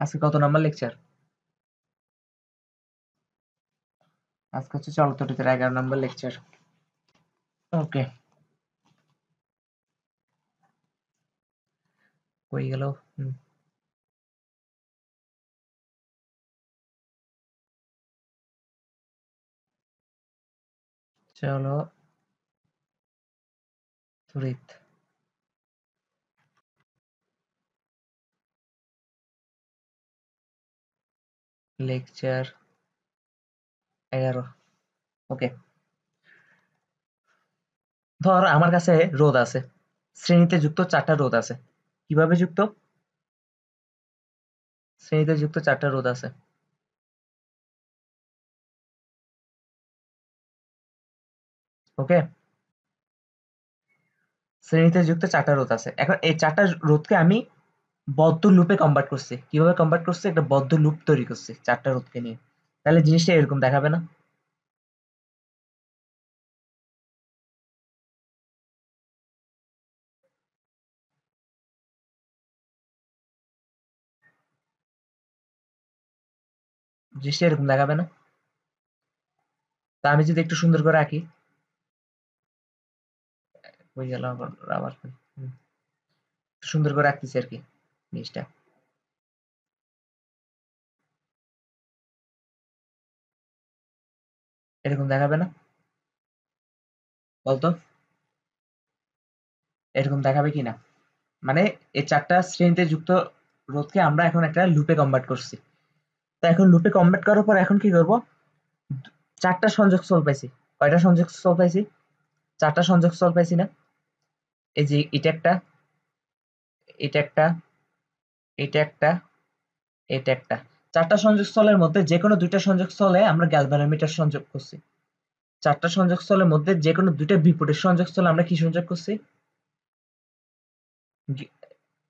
আজকে কত number lecture? আজকে হচ্ছে চলতরিতের 11 নাম্বার লেকচার। ওকে, হয়ে গেল। চলো তড়িৎ লেকচার 11। ওকে, ধর আমার কাছে রোধ আছে, শ্রেণীতে যুক্ত 4টা রোধ আছে। কিভাবে যুক্ত? শ্রেণীতে যুক্ত 4টা রোধ আছে। ওকে, শ্রেণীতে যুক্ত 4টা রোধ আছে। এখন এই 4টা রোধকে আমি বদ্ধ লুপে কনভার্ট করছি। কিভাবে কনভার্ট করছি? একটা বদ্ধ লুপ তৈরি করছি 4টা রোধকে নিয়ে। তাহলে জিনিসটা এরকম দেখাবে না? জিনিসটা এরকম দেখাবে না? তা আমি যদি একটু সুন্দর করে আঁকি, হয়ে গেল আবার আবার সুন্দর করে আঁকতেছি আর কি জিনিসটা। এরকম দেখাবে না? বলতো এরকম দেখাবে কি না? মানে এই 4টা শ্রেণীতে যুক্ত রোধকে আমরা এখন একটা লুপে কনভার্ট করছি। তো এখন লুপে কনভার্ট করার পর এখন কি করব? 4টা সংযোগস্থল পাইছি। কয়টা সংযোগস্থল পাইছি? 4টা সংযোগস্থল পাইছি না? এই যে এটা একটা, এটা একটা, এটা একটা, এটা একটা। 4টা সংযোগস্থলের মধ্যে যেকোনো 2টা সংযোগস্থলে আমরা গ্যালভানোমিটার সংযোগ করছি। 4টা সংযোগস্থলের মধ্যে যেকোনো 2টা বিপরীত সংযোগস্থলে আমরা কি সংযোগ করছি?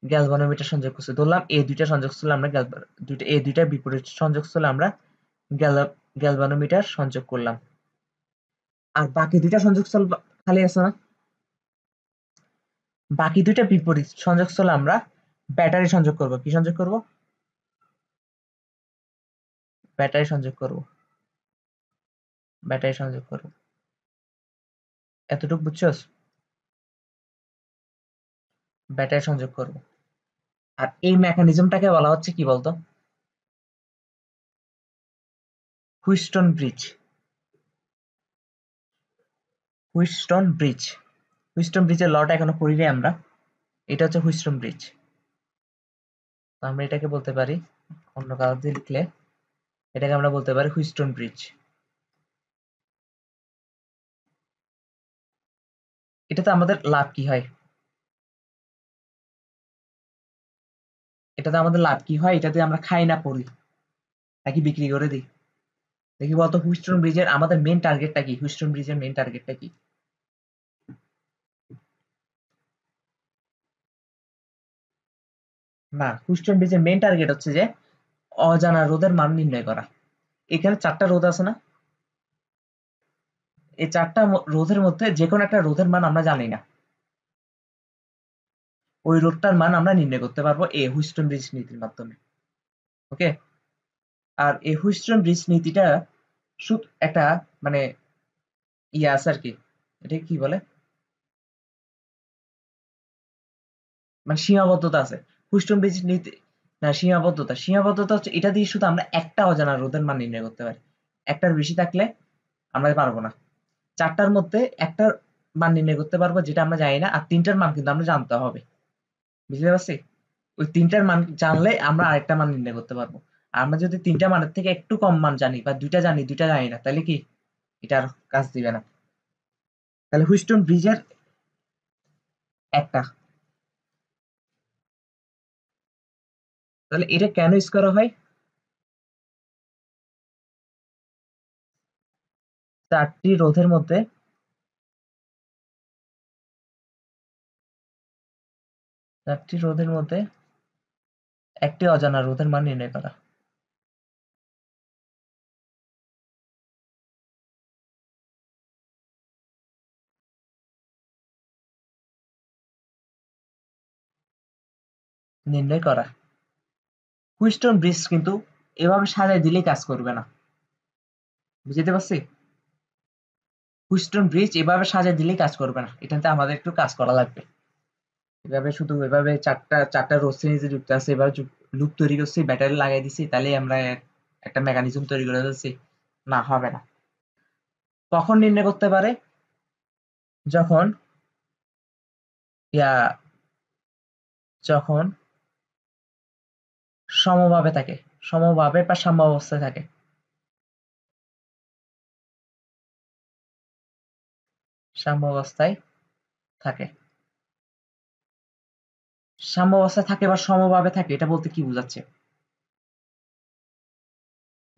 গ্যালভানোমিটার সংযোগ করছি। ধরলাম এই 2টা সংযোগস্থলে আমরা এই 2টা বিপরীত সংযোগস্থলে আমরা গ্যালভানোমিটার সংযোগ করলাম। আর বাকি 2টা সংযোগস্থল খালি আছে না? বাকি 2টা বিপরীত সংযোগস্থলে আমরা ব্যাটারি সংযোগ করব। কি সংযোগ করব? ব্যাটারি সংযোগ করব। ব্যাটারি সংযোগ করব। এতটুকু বুঝছস? ব্যাটারি সংযোগ করব। আর এই মেকানিজমটাকে বলা হচ্ছে কি বলতো? Wheatstone bridge. Wheatstone bridge. Wheatstone ব্রিজের লটা এখনো পড়ি নাই আমরা। এটা হচ্ছে হুইস্টন ব্রিজ। তো আমরা এটাকে বলতে পারি, অন্য কালার দিয়ে লিখলে এটাকে আমরা বলতে পারি হুইস্টন ব্রিজ। এটাতে আমাদের লাভ কি হয়? এটাতে আমাদের লাভ কি হয়? এটাতে আমরা খাই না পড়ি নাকি বিক্রি করে দিই? দেখি বলতো, হুইস্টন ব্রিজের আমাদের মেন টার্গেটটা কি? হুইস্টন ব্রিজের মেন টার্গেটটা কি? না, হুইস্টন ব্রিজের মেন টার্গেট হচ্ছে যে অজানা রোধের মান নির্ণয় করা। এখানে 4টা রোধ আছে না? এই 4টা রোধের মধ্যে যে কোনো একটা রোধের মান আমরা জানি না। ওই রোধটার মান আমরা নির্ণয় করতে পারবো এই হুইস্টন ব্রিজ নীতির মাধ্যমে। ওকে, আর এই হুইস্টন ব্রিজ নীতিটা শুধু একটা মানে ইয়ে আছে আর কি, এটা কি বলে, মানে সীমাবদ্ধতা আছে। হুইস্টন ব্রিজ নীতি না, সীমাবদ্ধতা হচ্ছে এটা দিয়ে শুধু আমরা একটা অজানা রোধের মান নির্ণয় করতে পারি। একটার বেশি থাকলে আমরা পারবো না। 4টার মধ্যে একটার মান নির্ণয় করতে পারবো যেটা আমরা জানি না, আর 3টার মান কিন্তু আমরা জানতে হবে। বুঝতে পারছি? ওই 3টার মান জানলে আমরা আরেকটা মান নির্ণয় করতে পারবো। আর আমরা যদি 3টা মানের থেকে একটু কম মান জানি বা 2টা জানি 2টা জানি না, তাহলে কি এটা আর কাজ দিবে না। তাহলে হুইস্টন ব্রিজের একটা, তাহলে এটা কেন ইউজ করা হয়? 4টি রোধের মধ্যে 4টি রোধের মধ্যে একটি অজানা রোধের মান নির্ণয় করা। নির্ণয় করা। হুইটস্টোন ব্রিজ কিন্তু এভাবে সাজায় দিলেই কাজ করবে না, বুঝতে পারছি? হুইটস্টোন ব্রিজ এভাবে সাজায় দিলেই কাজ করবে না, এটাতে আমাদের একটু কাজ করা লাগবে। এভাবে শুধু এভাবে চারটা চারটা রড সিরিজে যুক্ত আছে, এভাবে লুপ তৈরি করছি, ব্যাটারি লাগাই দিছি, তাহলে আমরা একটা মেকানিজম তৈরি করে ফেলছি। না, হবে না। কখন নির্ণয় করতে পারে? যখন ইয়া যখন সমভাবে থাকে, সমভাবে বা সাম্য অবস্থায় থাকে। সাম্য অবস্থায় থাকে। সাম্য অবস্থায় থাকে বা সমভাবে থাকে, এটা বলতে কি বোঝাচ্ছে?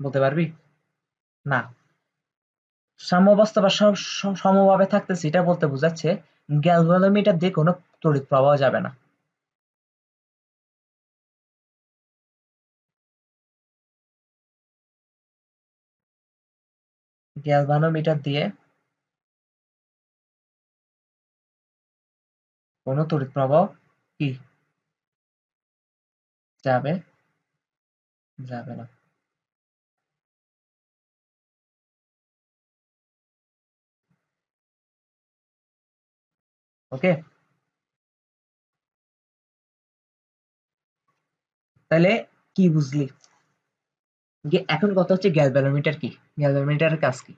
বলতে পারবি? না, সাম্য অবস্থা বা সমভাবে থাকতেছে এটা বলতে বোঝাচ্ছে গ্যালভানোমিটার দিয়ে কোনো তড়িৎ প্রবাহ যাবে না। গ্যালভানোমিটার দিয়ে কোনো তড়িৎ প্রবাহ কি যাবে? যাবে না। ওকে, তাহলে কি বুঝলি? এখন কথা হচ্ছে গ্যালভানোমিটার কি, গ্যালভানোমিটারের কাজ কি?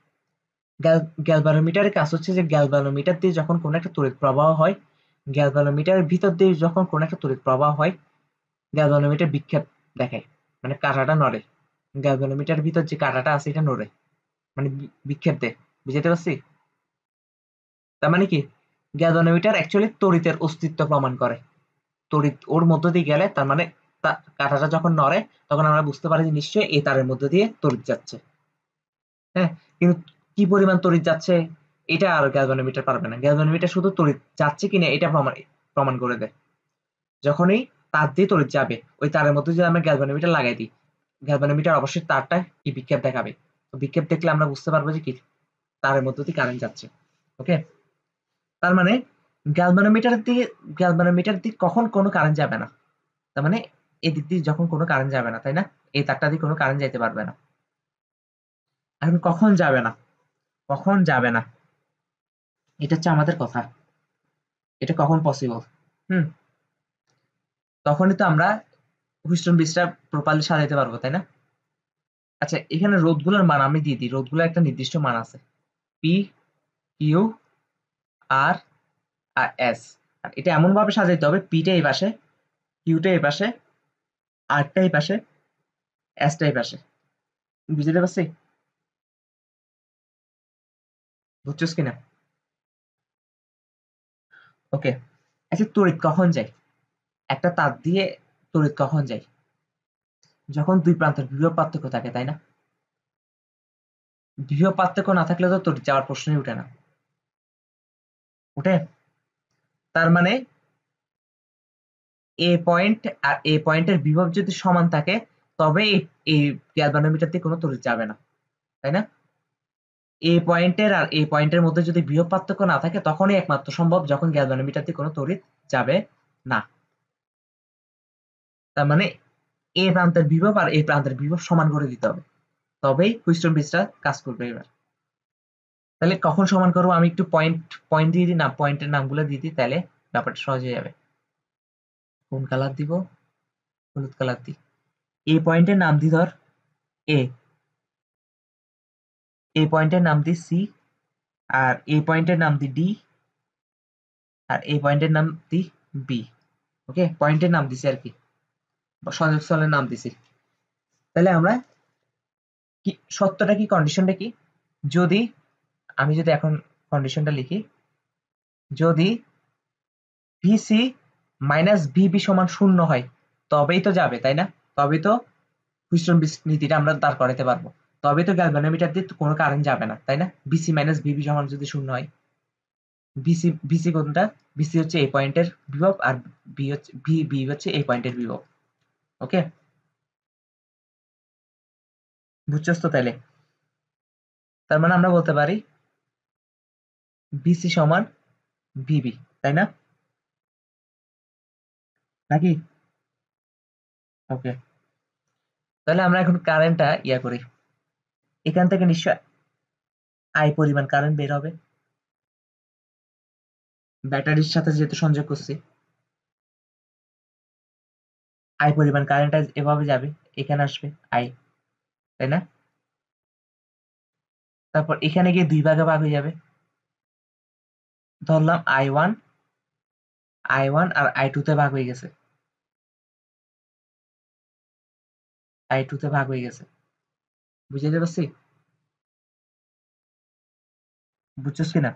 গ্যালভানোমিটারের কাজ হচ্ছে যে গ্যালভানোমিটার দিয়ে যখন কোনো একটা তড়িৎ প্রবাহ হয়, গ্যালভানোমিটারের ভিতর দিয়ে যখন কোনো একটা তড়িৎ প্রবাহ হয়, গ্যালভানোমিটার বিক্ষেপ দেখায়, মানে কাঁটাটা নড়ে। গ্যালভানোমিটারের ভিতর যে কাঁটাটা আছে এটা নড়ে, মানে বিক্ষেপ দেয়। বুঝতে পারছি? তার মানে কি, গ্যালভানোমিটার অ্যাকচুয়ালি তড়িতের অস্তিত্ব প্রমাণ করে। তড়িৎ ওর মধ্য দিয়ে গেলে তার মানে কাঁটাটা যখন নড়ে, তখন আমরা বুঝতে পারি যে নিশ্চয়ই এই তারের মধ্য দিয়ে তড়িৎ যাচ্ছে। হ্যাঁ, কিন্তু কি পরিমাণ তড়িৎ যাচ্ছে এটা আর গ্যালভানোমিটার পারবে না। গ্যালভানোমিটার শুধু তড়িৎ যাচ্ছে কিনা এটা প্রমাণ প্রমাণ করে দেয়। যখনই তার দিয়ে তড়িৎ যাবে, ওই তারের মধ্যে যদি আমরা গ্যালভানোমিটার লাগাই দিই, গ্যালভানোমিটার অবশ্যই তারটা কি বিক্ষেপ দেখাবে। তো বিক্ষেপ দেখলে আমরা বুঝতে পারবো যে কি তারের মধ্য দিয়ে কারেন্ট যাচ্ছে। ওকে, তার মানে গ্যালভানোমিটার দিয়ে কখন কোনো কারেন্ট যাবে না, তার মানে এদিক দিয়ে যখন কোনো কারেন্ট যাবে না, তাই না? এই তারটা দিয়ে কোনো কারেন্ট যাইতে পারবে না। এখন কখন যাবে না, কখন যাবে না, এটা হচ্ছে আমাদের কথা। এটা কখন পসিবল? হুম, তখনই তো আমরা হুইস্টন ব্রিজটা প্রপারলি সাজাইতে পারবো, তাই না? আচ্ছা, এখানে রোধগুলোর মান আমি দিয়ে দিই। রোধগুলোর একটা নির্দিষ্ট মান আছে, পি, কিউ, আর, আর এস। আর এটা এমন ভাবে সাজাইতে হবে, পিটা এই পাশে, কিউটা এই পাশে, আরটা এই পাশে, এসটা এই পাশে। বুঝতে পারছি? বুঝছস কিনা? ওকে। আচ্ছা, তড়িৎ কখন যায়? একটা তার দিয়ে তড়িৎ কখন যায়? যখন দুই প্রান্তের বিভব পার্থক্য থাকে, তাই না? বিভব পার্থক্য না থাকলে তো তড়িৎ যাওয়ার প্রশ্নই উঠে না। উঠে? তার মানে এ পয়েন্ট আর এ পয়েন্টের বিভব যদি সমান থাকে, তবে এই গ্যালভানোমিটার দিয়ে কোনো তড়িৎ যাবে না, তাই না? এ পয়েন্টের আর এ পয়েন্টের মধ্যে যদি বিভব পার্থক্য না থাকে, তখনই একমাত্র সম্ভব যখন গ্যালভানোমিটার দিয়ে কোনো তড়িৎ যাবে না। তার মানে এ প্রান্তের বিভব আর এই প্রান্তের বিভব সমান করে দিতে হবে, তবেই হুইস্টন ব্রিজটা কাজ করবে। এবার তাহলে কখন সমান করবো? আমি একটু পয়েন্ট পয়েন্ট দিয়ে দিই না, পয়েন্টের নামগুলো দিয়ে দিই, তাহলে ব্যাপারটা সহজ হয়ে যাবে। কোন কালার দিব? হলুদ কালার দিই। এই পয়েন্টের নাম দি ধর এ, এই পয়েন্টের নাম দি সি, আর এই পয়েন্টের নাম দি ডি, আর এই পয়েন্টের নাম দি বি। ওকে, পয়েন্টের নাম দিছি আর কি, সংযোগ স্থলের নাম দিছি। তাহলে আমরা কি সত্যটা কি, কন্ডিশনটা কি? যদি আমি যদি এখন কন্ডিশনটা লিখি, যদি ভিসি মাইনাস ভিবি সমান 0 হয়, তবেই তো যাবে, তাই না? তবেই তো হুইস্টন ব্রিজ নীতিটা আমরা দাঁড় করাতে পারবো। তবেই তো গ্যালভানোমিটার দিয়ে কোনো কারেন্ট যাবে না, তাই না? বিসি মাইনাস ভিবি সমান যদি 0 হয়। বিসি বিসি কোনটা? বিসি হচ্ছে এই পয়েন্টের বিভব, আর বি হচ্ছে বি হচ্ছে এই পয়েন্টের বিভব। ওকে, বুঝছস তো তাইলে? তার মানে আমরা বলতে পারি বিসি সমান ভিবি, তাই না? নাকি? ওকে, তাহলে আমরা এখন কারেন্টটা ইয়া করি, এখান থেকে নিশ্চয় আই পরিমাণ কারেন্ট বের হবে, ব্যাটারির সাথে যেহেতু সংযোগ করছি, আই পরিমাণ কারেন্ট এভাবে যাবে, এখানে আসবে আই, তাই না? তারপর এখানে গিয়ে দুই ভাগে ভাগ হয়ে যাবে, ধরলাম আই ওয়ান আর আই টু তে ভাগ হয়ে গেছে, আই টু তে ভাগ হয়ে গেছে, বুঝাইতে পারছি? বুঝছস কিনা?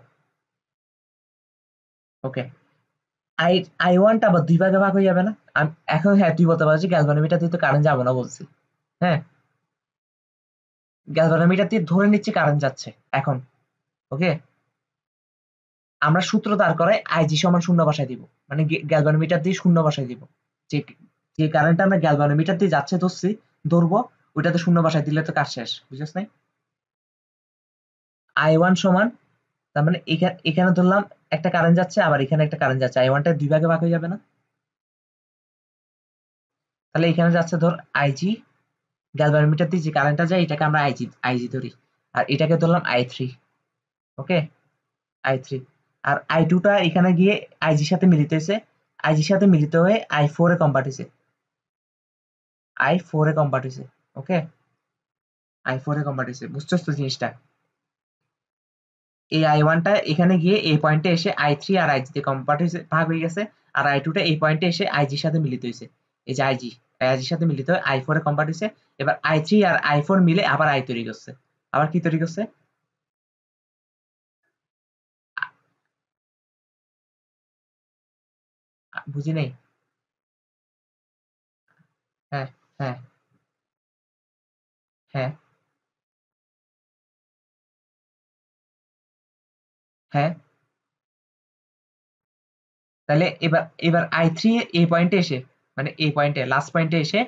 ওকে, আই আই ওয়ানটা আবার দুই ভাগে ভাগ হয়ে যাবে না? এখন হ্যাঁ তুই বলতে পারছিস গ্যালভানোমিটার দিয়ে তো কারেন্ট যাবো না বলছি, হ্যাঁ গ্যালভানোমিটার দিয়ে ধরে নিচ্ছি কারেন্ট যাচ্ছে এখন, ওকে আমরা সূত্র দাঁড় করাই আইজি সমান শূন্য বসায় দিব, মানে গ্যালভানোমিটার দিয়ে শূন্য বসায় দিব, যে যে কারেন্টটা আমরা গ্যালভানোমিটার দিয়ে যাচ্ছে ধরছি, ধরবো ওইটাতে শূন্য বসায় দিলে তো কাজ শেষ, বুঝছিস নাই? আই ওয়ান সমান, তার মানে এখানে এখানে ধরলাম একটা কারেন্ট যাচ্ছে, আবার এখানে একটা কারেন্ট যাচ্ছে, আই ওয়ানটা দুই ভাগে ভাগ হয়ে যাবে না? তাহলে এখানে যাচ্ছে ধর আইজি, গ্যালভানোমিটার দিয়ে যে কারেন্টটা যায় এটাকে আমরা আইজি আইজি ধরি, আর এটাকে ধরলাম I three, okay I three, আর আই টুটা এখানে গিয়ে আইজির সাথে মিলিত হয়েছে, আইজির সাথে মিলিত হয়ে আই ফোরে কনভার্ট হয়েছে, আই ফোরে কনভার্ট হয়েছে, ওকে আই ফোরে কনভার্ট হয়েছে, বুঝছো তো জিনিসটা? এই আই ওয়ানটা এখানে গিয়ে এই পয়েন্টে এসে আই থ্রি আর আইজি তে কনভার্ট হয়েছে, ভাগ হয়ে গেছে, আর আই টুটা এই পয়েন্টে এসে আইজির সাথে মিলিত হয়েছে, এই যে আইজির সাথে মিলিত হয়ে আই ফোরে কনভার্ট হয়েছে, এবার আই থ্রি আর আই ফোর মিলে আবার আই তৈরি করছে, আবার কি তৈরি করছে? বুঝি নেই? হ্যাঁ হ্যাঁ হ্যাঁ হ্যাঁ, তাহলে এবার এবার আই থ্রি এই পয়েন্টে এসে, মানে এই পয়েন্টে লাস্ট পয়েন্টে এসে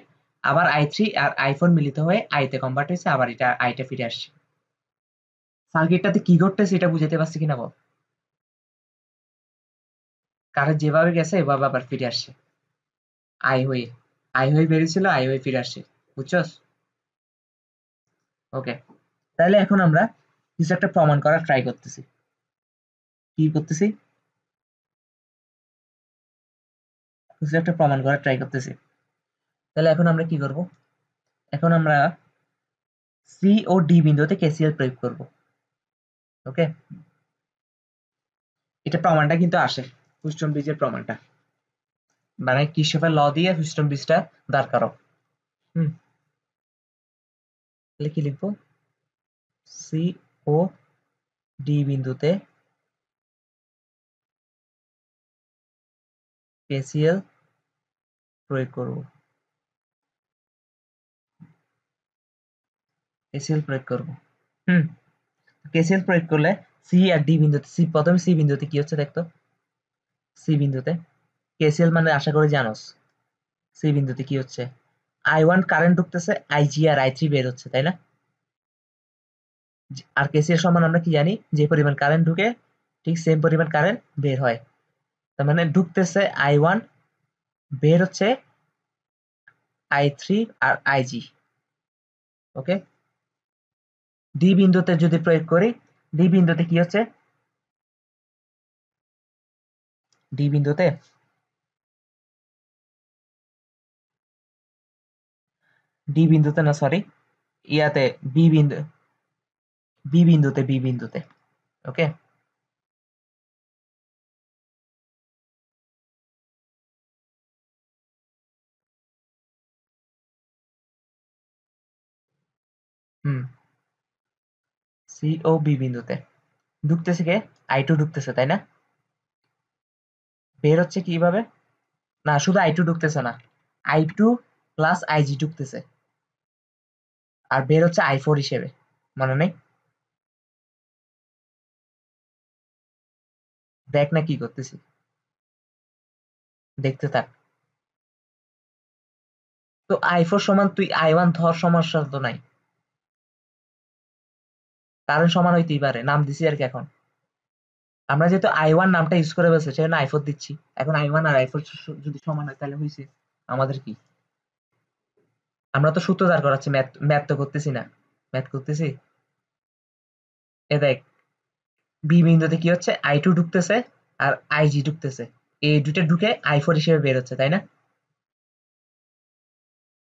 আবার আই থ্রি আর আই ফোর মিলিত হয়ে আইতে কনভার্ট হয়েছে, আবার এটা আইটা ফিরে আসছে, সার্কিটটাতে কি ঘটতেছে এটা বুঝাতে পারছি কিনা বল? কারেন্ট যেভাবে গেছে এভাবে আবার ফিরে আসছে, আই হয়ে, আই হয়ে বেরিয়েছিল, আই হয়ে ফিরে আসছে, বুঝছস? ওকে, তাহলে এখন আমরা কিছু একটা প্রমাণ করার ট্রাই করতেছি, কি করতেছি? কিছু একটা প্রমাণ করার ট্রাই করতেছি, তাহলে এখন আমরা কি করব? এখন আমরা সি ও ডি বিন্দুতে কেসিএল প্রয়োগ করব, ওকে এটা প্রমাণটা কিন্তু আসে, হুইস্টন ব্রিজের প্রমাণটা, মানে কির্চফের ল দিয়ে হুইস্টন ব্রিজটা দাঁড় করাও। হুম, তাহলে কি লিখবো? সি ও ডি বিন্দুতে কেসিএল প্রয়োগ করব, কেসিএল প্রয়োগ করব। হুম, কেসিএল প্রয়োগ করলে সি আর ডি বিন্দুতে, প্রথমে সি বিন্দুতে কি হচ্ছে দেখতো, সি বিন্দুতে কেসিএল মানে আশা করি জানোস, সি বিন্দুতে কি হচ্ছে, আই ওয়ান কারেন্ট ঢুকতেছে, আইজি আর আই থ্রি বের হচ্ছে, তাই না? আর কেসিএল সমান আমরা কি জানি, যে পরিমাণ কারেন্ট ঢুকে ঠিক সেম পরিমাণ কারেন্ট বের হয়, তার মানে ঢুকতেছে আই ওয়ান, বের হচ্ছে আই থ্রি আর আইজি, ওকে ডি বিন্দুতে যদি প্রয়োগ করি, ডি বিন্দুতে কি হচ্ছে, ডি বিন্দুতে ডি বিন্দুতে না সরি, ইয়াতে বি বিন্দু, বি বিন্দুতে ওকে হুম, সি ও বি বিন্দুতে ঢুকতেছে কে, আই টু ঢুকতেছে, তাই না? বের হচ্ছে কিভাবে, না শুধু আই টু ঢুকতেছে না, আই টু প্লাস আইজি ঢুকতেছে, আর বের হচ্ছে আই ফোর হিসেবে, মনে নেই? দেখ না কি করতেছি, দেখতে থাক। তো আই ফোর সমান তুই আই ওয়ান ধর, সমস্যা তো নাই, কারণ সমান হইতেই পারে, নাম দিছি আর কি এখন, আমরা যেহেতু আই ওয়ান নামটা ইউজ করে বলছে সেজন্য আই ফোর দিচ্ছি, এখন আই ওয়ান আর আই ফোর যদি সমান হয় তাহলে হয়েছে, আমাদের কি? আমরা তো সূত্র দাঁড় করাচ্ছি, ম্যাথ ম্যাথ তো করতেছি না, ম্যাথ করতেছি। এ দেখ, বি বিন্দুতে কি হচ্ছে, I2 ঢুকতেছে আর IG ঢুকতেছে, এই দুইটা ঢুকে I4 হিসেবে বের হচ্ছে, তাই না?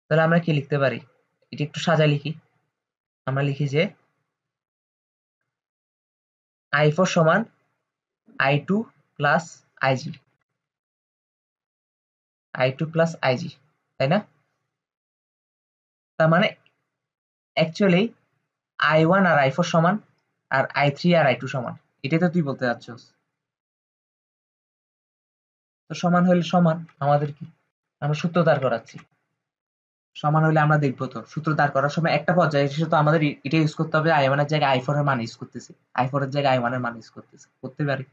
তাহলে আমরা কি লিখতে পারি, এটা একটু সাজায় লিখি। আমরা লিখি যে I4 সমান I2 plus IG, I2 plus IG, তাই না? তার মানে অ্যাকচুয়ালি I1 আর I4 সমান, আর I3 আর I2 সমান, এটাই তো তুই বলতে চাচ্ছস। তো সমান হইলে সমান, আমাদের কি, আমরা সূত্র দাঁড় করাচ্ছি। সমান হইলে আমরা দেখবো তো সূত্র দাঁড় করার সময় একটা পর্যায়ে এসে তো আমাদের এটা ইউজ করতে হবে, I1 এর জায়গায় I4 এর মান ইউজ করতেছি, I4 এর জায়গায় I1 এর মান ইউজ করতেছি, করতে পারি।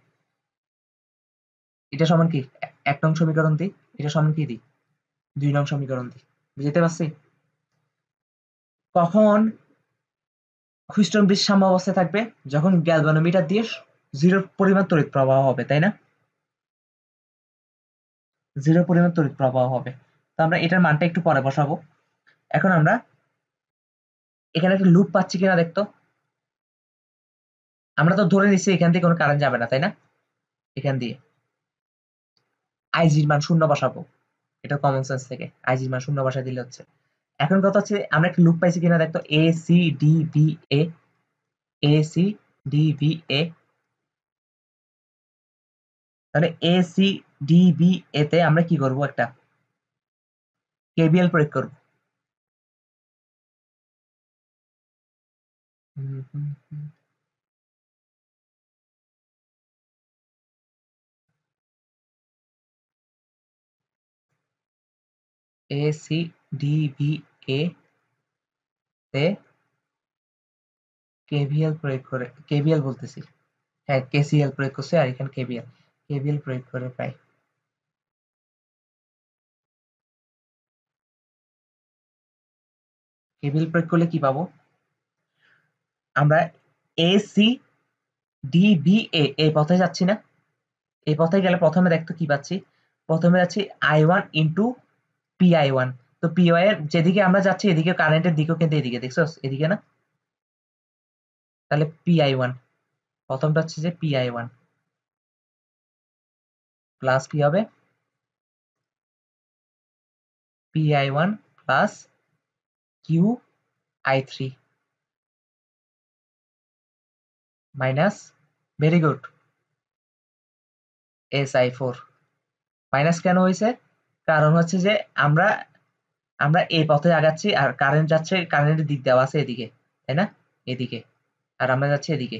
এটা সমান কি, 1 নং সমীকরণ দিই, এটা সমান কি দিই, 2 নং সমীকরণ দিই। বুঝতে পারছি? কখন হুইস্টন ব্রিজ সাম্য অবস্থায় থাকবে, যখন গ্যালভানোমিটার দিয়ে 0 পরিমাণ তড়িৎ প্রবাহ হবে, তাই না? 0 পরিমাণ তড়িৎ প্রবাহ হবে। তো আমরা এটার মানটা একটু পরে বসাবো। এখন আমরা এখানে একটা লুপ পাচ্ছি কিনা দেখতো। আমরা তো ধরে নিচ্ছি এখান থেকে কোনো কারেন্ট যাবে না, তাই না? এখান দিয়ে আইজির মান 0 বসাবো, এটা কমন সেন্স থেকে আইজির মান 0 বসাই দিলে হচ্ছে। এখন কথা হচ্ছে আমরা একটা লুপ পাইছি কিনা দেখতো, A C D B A, A C D B A. তাহলে A C D B A তে আমরা কি করব, একটা কেবিএল প্রয়োগ করব। A C D B A তে কেভিএল প্রয়োগ করে, কেভিএল বলতেছি, হ্যাঁ কেসিএল প্রয়োগ করছে, আর এখানে কেভিএল, কেভিএল প্রয়োগ করে পাই। কেভিএল প্রয়োগ করলে কি পাবো, আমরা এ সি ডি বি এ এই পথে যাচ্ছি না, এই পথে গেলে প্রথমে দেখতো কি পাচ্ছি, প্রথমে যাচ্ছি I1 ইন্টু PI1। তো PI এর যেদিকে আমরা যাচ্ছি এদিকে কারেন্টের দিকও কিন্তু এদিকে, দেখছস এদিকে না? তাহলে PI1, প্রথমটা হচ্ছে যে PI1 প্লাস কি হবে, PI1 plus QI3 minus, very good, SI4। Minus কেন হয়েছে, কারণ হচ্ছে যে আমরা আমরা এই পথে আগাচ্ছি আর কারেন্ট যাচ্ছে, কারেন্টের দিক দেওয়া আছে এদিকে, তাই না? এদিকে, আর আমরা যাচ্ছি এদিকে,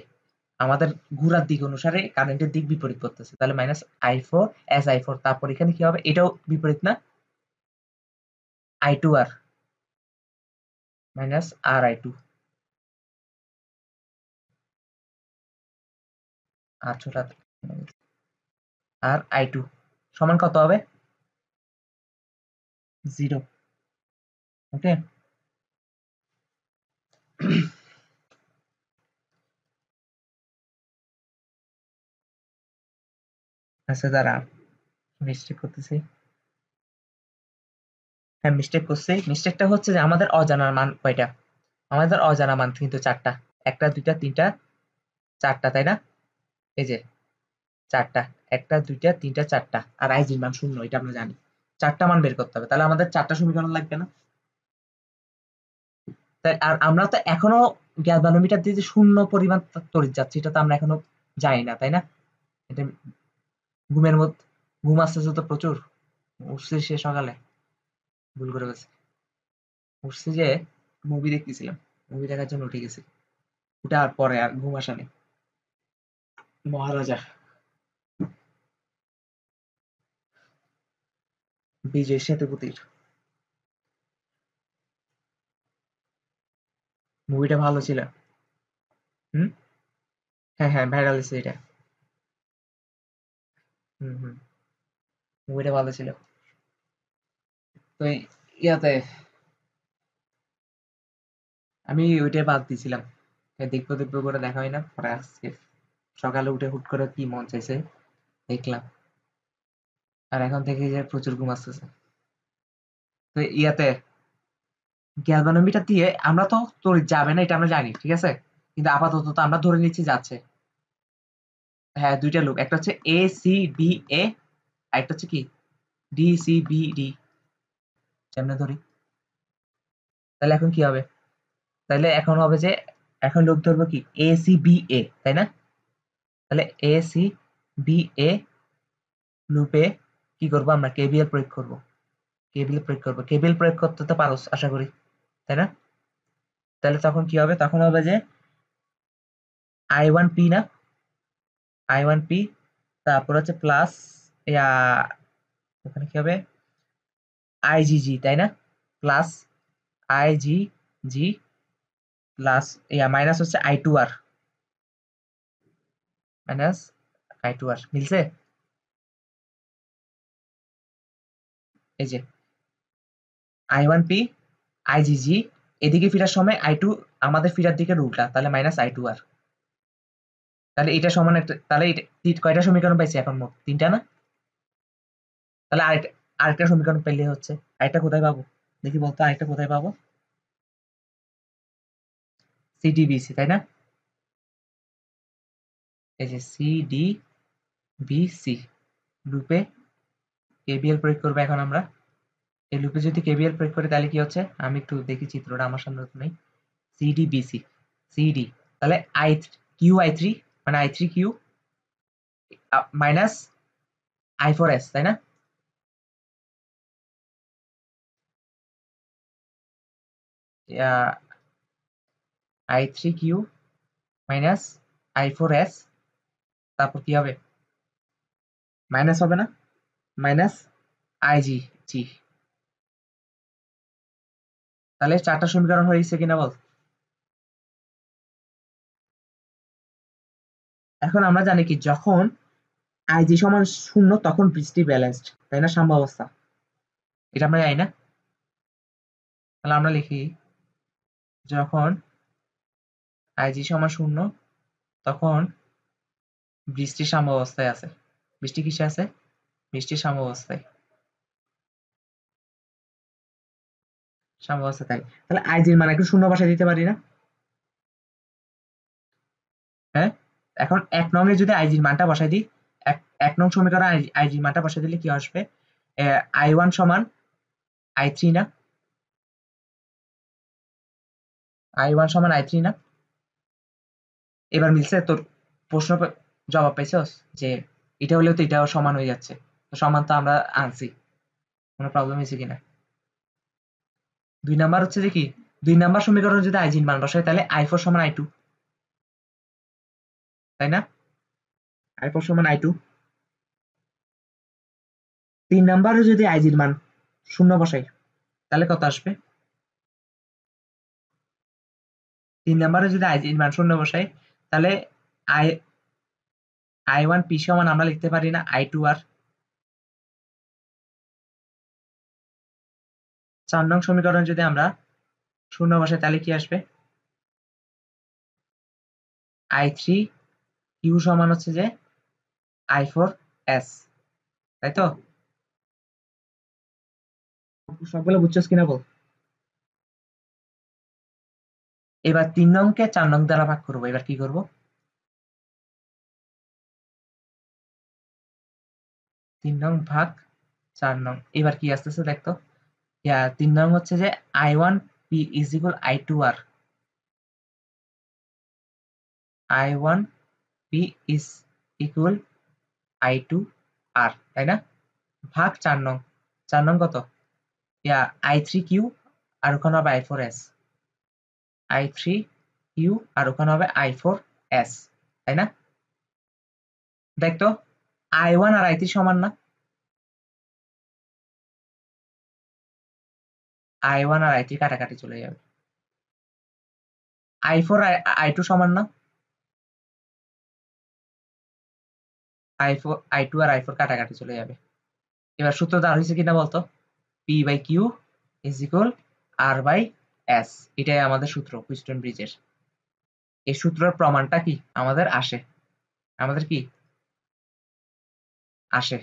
আমাদের ঘোরার দিক অনুসারে কারেন্টের দিক বিপরীত করতেছে, তাহলে মাইনাস I4 SI4। তারপর এখানে কি হবে, এটাও বিপরীত না, I2 আর মাইনাস RI2, আর ছোট আর I2 সমান কত হবে, 0। ওকে, আচ্ছা দাঁড়া, মিস্টেক করতেছি, হ্যাঁ মিস্টেক করছি। মিস্টেকটা হচ্ছে যে আমাদের অজানার মান কয়টা, আমাদের অজানা মান কিন্তু 4টা, 1টা 2টা 3টা 4টা, তাই না? এই যে 4টা, 1টা 2টা 3টা 4টা, আর আইজির মান 0, এটা আমরা জানি। 4টা মান বের করতে হবে, তাহলে আমাদের 4টা সমীকরণ লাগবে না? তাই, আর আমরা তো এখনো গ্যালভানোমিটার দিয়ে যে 0 পরিমাণ তড়িৎ যাচ্ছে এটা তো আমরা এখনো জানি না, তাই না? এটা ঘুমের মধ্যে, ঘুম আসতেছে তো প্রচুর, উঠছি সে সকালে, ভুল করে গেছি, উঠছি যে মুভি দেখতেছিলাম, মুভি দেখার জন্য উঠে গেছি, উঠার পরে আর ঘুম আসা নেই। মহারাজা, বিজয় সেতুপতির মুভিটা ভালো ছিল। হুম, হ্যাঁ হ্যাঁ ভাইরাল হয়েছে এটা। হুম হুম, মুভিটা ভালো ছিল। তো ইয়াতে আমি ওইটাই বাদ দিছিলাম, দেখবো দেখবো করে দেখা হয় না, পরে আজকে সকালে উঠে হুট করে কি মন চাইছে দেখলাম, আর এখন থেকে যে প্রচুর ঘুম আসতেছে। তো ইয়াতে গ্যালভানোমিটার দিয়ে আমরা তো তড়িৎ যাবে না এটা আমরা জানি, ঠিক আছে, কিন্তু আপাতত তো আমরা ধরে নিচ্ছি যাচ্ছে। হ্যাঁ, দুইটা লুপ, একটা হচ্ছে এ সি বি এ, আর একটা হচ্ছে কি ডি সি বি ডি। কেমনে ধরি? তাহলে এখন কি হবে? তাহলে এখন হবে যে এখন লুপ ধরবো কি এ সি বি এ, তাই না? তাহলে এ সি বি এ লুপে কি করব আমরা? কেভিএল প্রয়োগ করব। কেভিএল প্রয়োগ করব, কেভিএল প্রয়োগ করতে তো পারো আশা করি, তাই না? তাহলে তখন কি হবে? তখন হবে যে আই ওয়ান পি না, আই ওয়ান পি, তারপর হচ্ছে প্লাস ইয়া, ওখানে কি হবে? আইজিজি, তাই না? প্লাস আইজি জি প্লাস ইয়া মাইনাস হচ্ছে I two R, minus I two R. মিলছে? এই যে আই ওয়ান পি আইজিজি, এদিকে ফিরার সময় আই টু আমাদের ফিরার দিকে উল্টা, তাহলে মাইনাস আই টু আর। তাহলে এটা সমান একটা, তাহলে কয়টা সমীকরণ পাইছি এখন? মোট তিনটা না? তাহলে আরেকটা, আরেকটা সমীকরণ পেলে হচ্ছে। আরেকটা কোথায় পাবো দেখি বলতো? আরেকটা কোথায় পাবো? সিডিবিসি, তাই না? এই যে সিডি বিসি লুপে কেভিএল প্রয়োগ করবো এখন আমরা। এই লুপে যদি কেভিএল প্রয়োগ করি তাহলে কি হচ্ছে? আমি একটু দেখি চিত্রটা, আমার সামনে তো নেই। সিডি বিসি, সিডি, তাহলে আই কিউ আই থ্রি, মানে I three Q minus I four S, তাই না? I three Q minus I four S, তারপর কি হবে? মাইনাস হবে না? Minus IG G. তাহলে চারটা সমীকরণ হয়ে গেছে কিনা বল? এখন আমরা জানি কি, যখন আইজি সমান শূন্য তখন বৃষ্টি ব্যালেন্সড, তাই না? সাম্যাবস্থা, এটা আমরা জানি না? তাহলে আমরা লিখি যখন আইজি সমান শূন্য তখন বৃষ্টি সাম্যাবস্থায় আছে। বৃষ্টি কিসে আছে? বৃষ্টি সাম্যাবস্থায়, সাম্যাবস্থায়। তাই তাহলে আইজির মান একটু শূন্য বসায় দিতে পারি না? হ্যাঁ, এখন এক নং এ যদি আইজির মানটা বসাই দিই, এক এক নং সমীকরণে আইজির মানটা বসাই দিলে কি আসবে? আই ওয়ান সমান আই থ্রি না? আই ওয়ান সমান আই থ্রি না? এবার মিলছে তোর? প্রশ্ন জবাব পাইছস যে এটা হলেও তো এটাও সমান হয়ে যাচ্ছে, তো সমান তো আমরা আনছি, কোনো প্রবলেম হয়েছে কিনা? দুই নাম্বার হচ্ছে যে কি, দুই নাম্বার সমীকরণে যদি আইজির মান বসাই তাহলে আই ফোর সমান আই টু, তাই না? আই ফোর সমান আই টু। তিন নাম্বারে যদি আইজির মান শূন্য বসাই তাহলে কত আসবে? তিন নাম্বারে যদি আইজির মান শূন্য বসাই তাহলে আই আই ওয়ান পি সমান আমরা লিখতে পারি না আই টু আর? চার নং সমীকরণ যদি আমরা শূন্য বসাই তাহলে কি আসবে? আই থ্রি কিউ সমান হচ্ছে যে আই ফোর এস, তাই তো? সবগুলো বুঝছস কিনা বল? এবার তিন নংকে চার নং দ্বারা ভাগ করবো। এবার কি করব? তিন নং ভাগ চার নং, এবার কি আসতেছে দেখতো? তিন নং হচ্ছে যে I one P is equal I two R, I one P is equal I two R, তাই না? ভাগ চার নং, চার নং কত? আই থ্রি কিউ, আর ওখানে হবে I four S, I three U আর ওখানে হবে আই ফোর এস, তাই না? দেখতো আই ওয়ান আর আই থ্রি সমান না? আই ওয়ান আর আই থ্রি কাটাকাটি চলে যাবে। আই ফোর আই টু সমান না? I four I two R I four কাটাকাটি চলে যাবে। এবার সূত্র দেওয়া হয়েছে কিনা বলতো? P by Q is equal R by S, এটাই আমাদের সূত্র হুইস্টন ব্রিজের। এই সূত্রের প্রমাণটা কি আমাদের আসে? আমাদের কি আসে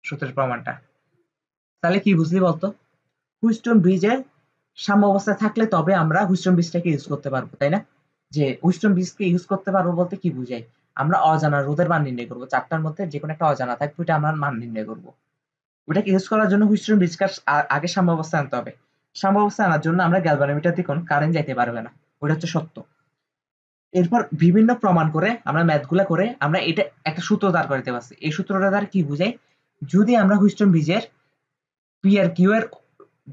সূত্রের প্রমাণটা? তাহলে কি বুঝলি বলতো? হুইস্টন ব্রিজের সাম্য অবস্থায় থাকলে তবে আমরা হুইস্টন ব্রিজটাকে ইউজ করতে পারবো, তাই না? যে হুইস্টন ব্রিজকে ইউজ করতে পারবো বলতে কি বুঝাই, আমরা অজানা রোধের মান নির্ণয় করবো, চারটার মধ্যে যে কোনো একটা অজানা থাকবে, ওইটা আমরা মান নির্ণয় করবো। ওটাকে ইউজ করার জন্য হুইস্টন ব্রিজকে আগে সাম্য অবস্থায় আনতে হবে। সাম্য অবস্থায় আনার জন্য আমরা গ্যালভানোমিটার দিয়ে কোনো কারেন্ট যাইতে পারবে না, ওটা হচ্ছে সত্য। এরপর বিভিন্ন প্রমাণ করে আমরা ম্যাথগুলা করে আমরা এটা একটা সূত্র দাঁড় করাতে পারছি। এই সূত্রটা দ্বারা কি বুঝাই, যদি আমরা হুইস্টন ব্রিজের পি আর কিউ এর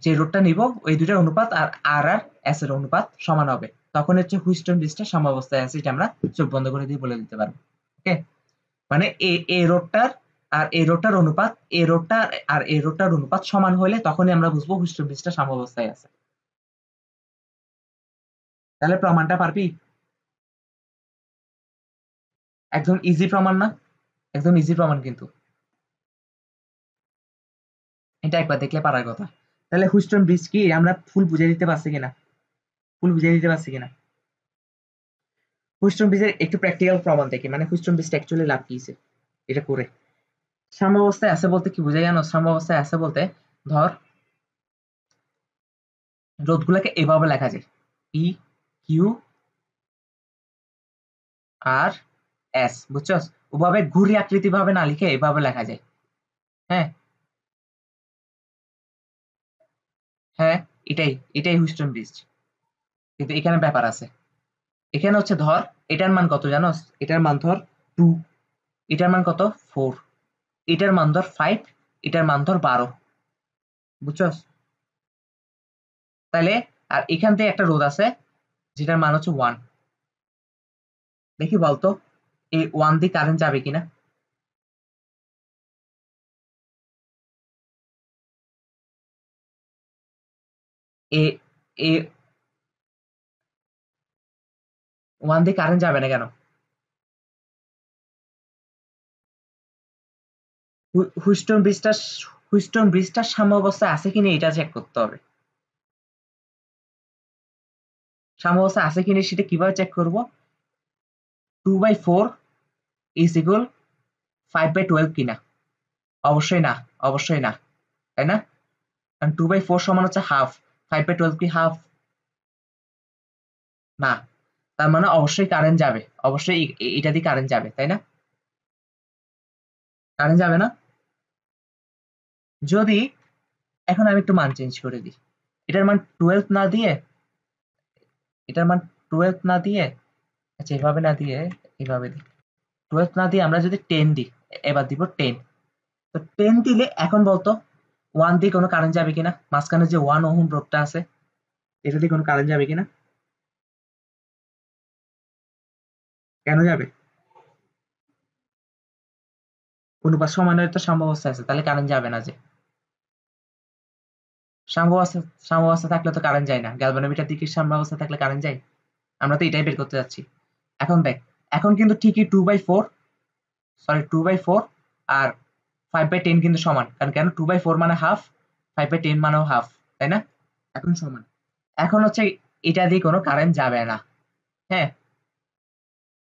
যে রোধটা নিব, ওই দুইটার অনুপাত আর আর আর এস এর অনুপাত সমান হবে, তখন হচ্ছে হুইস্টন ব্রিজটা সাম্যাবস্থায় আছে, এটা আমরা চোখ বন্ধ করে দিয়ে বলে দিতে পারবো। ওকে, মানে এই রোধটার আর এই রোধটার অনুপাত, এই রোধটা আর এই রোধটার অনুপাত সমান হলে তখনই আমরা বুঝবো হুইস্টন ব্রিজটা সাম্যাবস্থায় আছে। তাহলে প্রমাণটা পারবি? একদম ইজি প্রমাণ না? একদম ইজি প্রমাণ কিন্তু, এটা একবার দেখলে পারার কথা। তাহলে হুইস্টন ব্রিজ কি আমরা ফুল বুঝিয়ে দিতে পারছি কিনা? ফুল বুঝিয়ে দিতে পারছি কিনা? হুইস্টন ব্রিজের একটু প্র্যাকটিক্যাল প্রমাণ দেখি, মানে হুইস্টন ব্রিজটা অ্যাকচুয়ালি লাভ কিছে এটা করে। সাম্যাবস্থায় আছে বলতে কি বোঝায় জানো? সাম্যাবস্থায় আছে বলতে, ধর রোধগুলোকে এভাবে লেখা যায়, পি কিউ আর এস, বুঝছস? ওভাবে ঘুরি আকৃতি ভাবে না লিখে এভাবে লেখা যায়। হ্যাঁ হ্যাঁ, এটাই এটাই হুইস্টন ব্রিজ। কিন্তু এখানে ব্যাপার আছে, এখানে হচ্ছে ধর এটার মান কত জানোস? এটার মান ধর 2, এটার মান কত 4, এটার মান ধর 5, এটার মান ধর 12, বুঝছস? তাইলে আর এখান থেকে একটা রোধ আছে যেটার মান হচ্ছে 1। দেখি বলতো এই 1 দিয়ে কারেন্ট যাবে কিনা। এ এ 1 দিয়ে কারেন্ট যাবে না কেন? হুইস্টন ব্রিজটা, হুইস্টন ব্রিজটা সাম্যাবস্থায় আছে কিনা এটা চেক করতে হবে। সাম্যাবস্থায় আছে কিনা সেটা কিভাবে চেক করব? 2/4 ইজ ইকুয়াল 5/12 কিনা? অবশ্যই না, অবশ্যই না, তাই না? কারণ 2/4 সমান হচ্ছে হাফ, 5/12 কি হাফ? না, তার মানে অবশ্যই কারেন্ট যাবে, অবশ্যই এটা দিয়ে কারেন্ট যাবে, তাই না? কারেন্ট যাবে না? যদি এখন আমি একটু মান চেঞ্জ করে দিই, এটার মান 12 না দিয়ে, এটার মান 12 না দিয়ে, আচ্ছা এভাবে না দিয়ে, এভাবে দিই, 12 না দিয়ে আমরা যদি 10 দিই, এবার দিব 10। তো 10 দিলে এখন বলতো 1 দিয়ে কোনো কারেন্ট যাবে কিনা? মাঝখানে যে 1 ওহম রোধটা আছে, এটা দিয়ে কোনো কারেন্ট যাবে কিনা? কেন যাবে? অনুপাত সমানের তো সাম্যাবস্থা আছে, তাহলে কারেন্ট যাবে না যে? সাম্যাবস্থা, সাম্যাবস্থা থাকলে তো কারেন্ট যায় না। গ্যালভানোমিটার দিকে সাম্যাবস্থা থাকলে কারেন্ট যায়? আমরা তো এটাই বের করতে যাচ্ছি। এখন দেখ, এখন কিন্তু ঠিকই 2/4, সরি 2/4 আর 5/10 কিন্তু সমান, কারণ কেন 2/4 মানে হাফ, 5/10 মানেও হাফ, তাই না? এখন সমান। এখন হচ্ছে এটা দিয়ে কোনো কারেন্ট যাবে না। হ্যাঁ,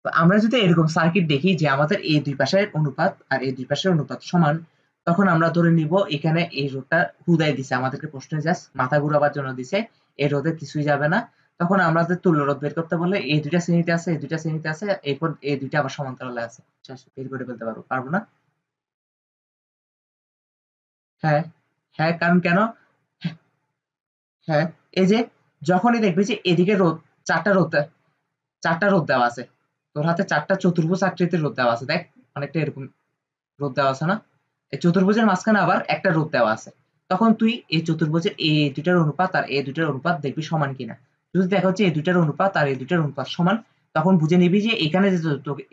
তো আমরা যদি এরকম সার্কিট দেখি যে আমাদের এই দুই পাশের অনুপাত আর এই দুই পাশের অনুপাত সমান, তখন আমরা ধরে নিব এখানে এই রোধটা হুদাই দিছে, আমাদেরকে প্রশ্নে জাস্ট মাথা ঘুরাবার জন্য দিছে, এই রোধে কিছুই যাবে না। তখন আমরা যে তুল্য রোধ বের করতে বললে এই দুইটা শ্রেণীতে আছে, এই দুইটা শ্রেণীতে আছে, এরপর এই দুইটা আবার সমান্তরালে আছে, বের করে ফেলতে পারবো, পারবো না? হ্যাঁ হ্যাঁ, কারণ কেন? হ্যাঁ, এই যে যখনই দেখবি যে এদিকে রোধ, চারটা রোধ, চারটা রোধ দেওয়া আছে, তোর হাতে চারটা চতুর্ভুজ আকৃতির রোধ দেওয়া আছে, দেখ অনেকটা এরকম রোধ দেওয়া আছে না? এই চতুর্ভুজের মাঝখানে আবার একটা রোধ দেওয়া আছে। তখন তুই এই চতুর্ভুজের এই দুইটার অনুপাত আর এই দুইটার অনুপাত দেখবি সমান কিনা। যদি দেখা হচ্ছে এই দুইটার অনুপাত আর এই দুইটার অনুপাত সমান, তখন বুঝে নিবি যে এখানে যে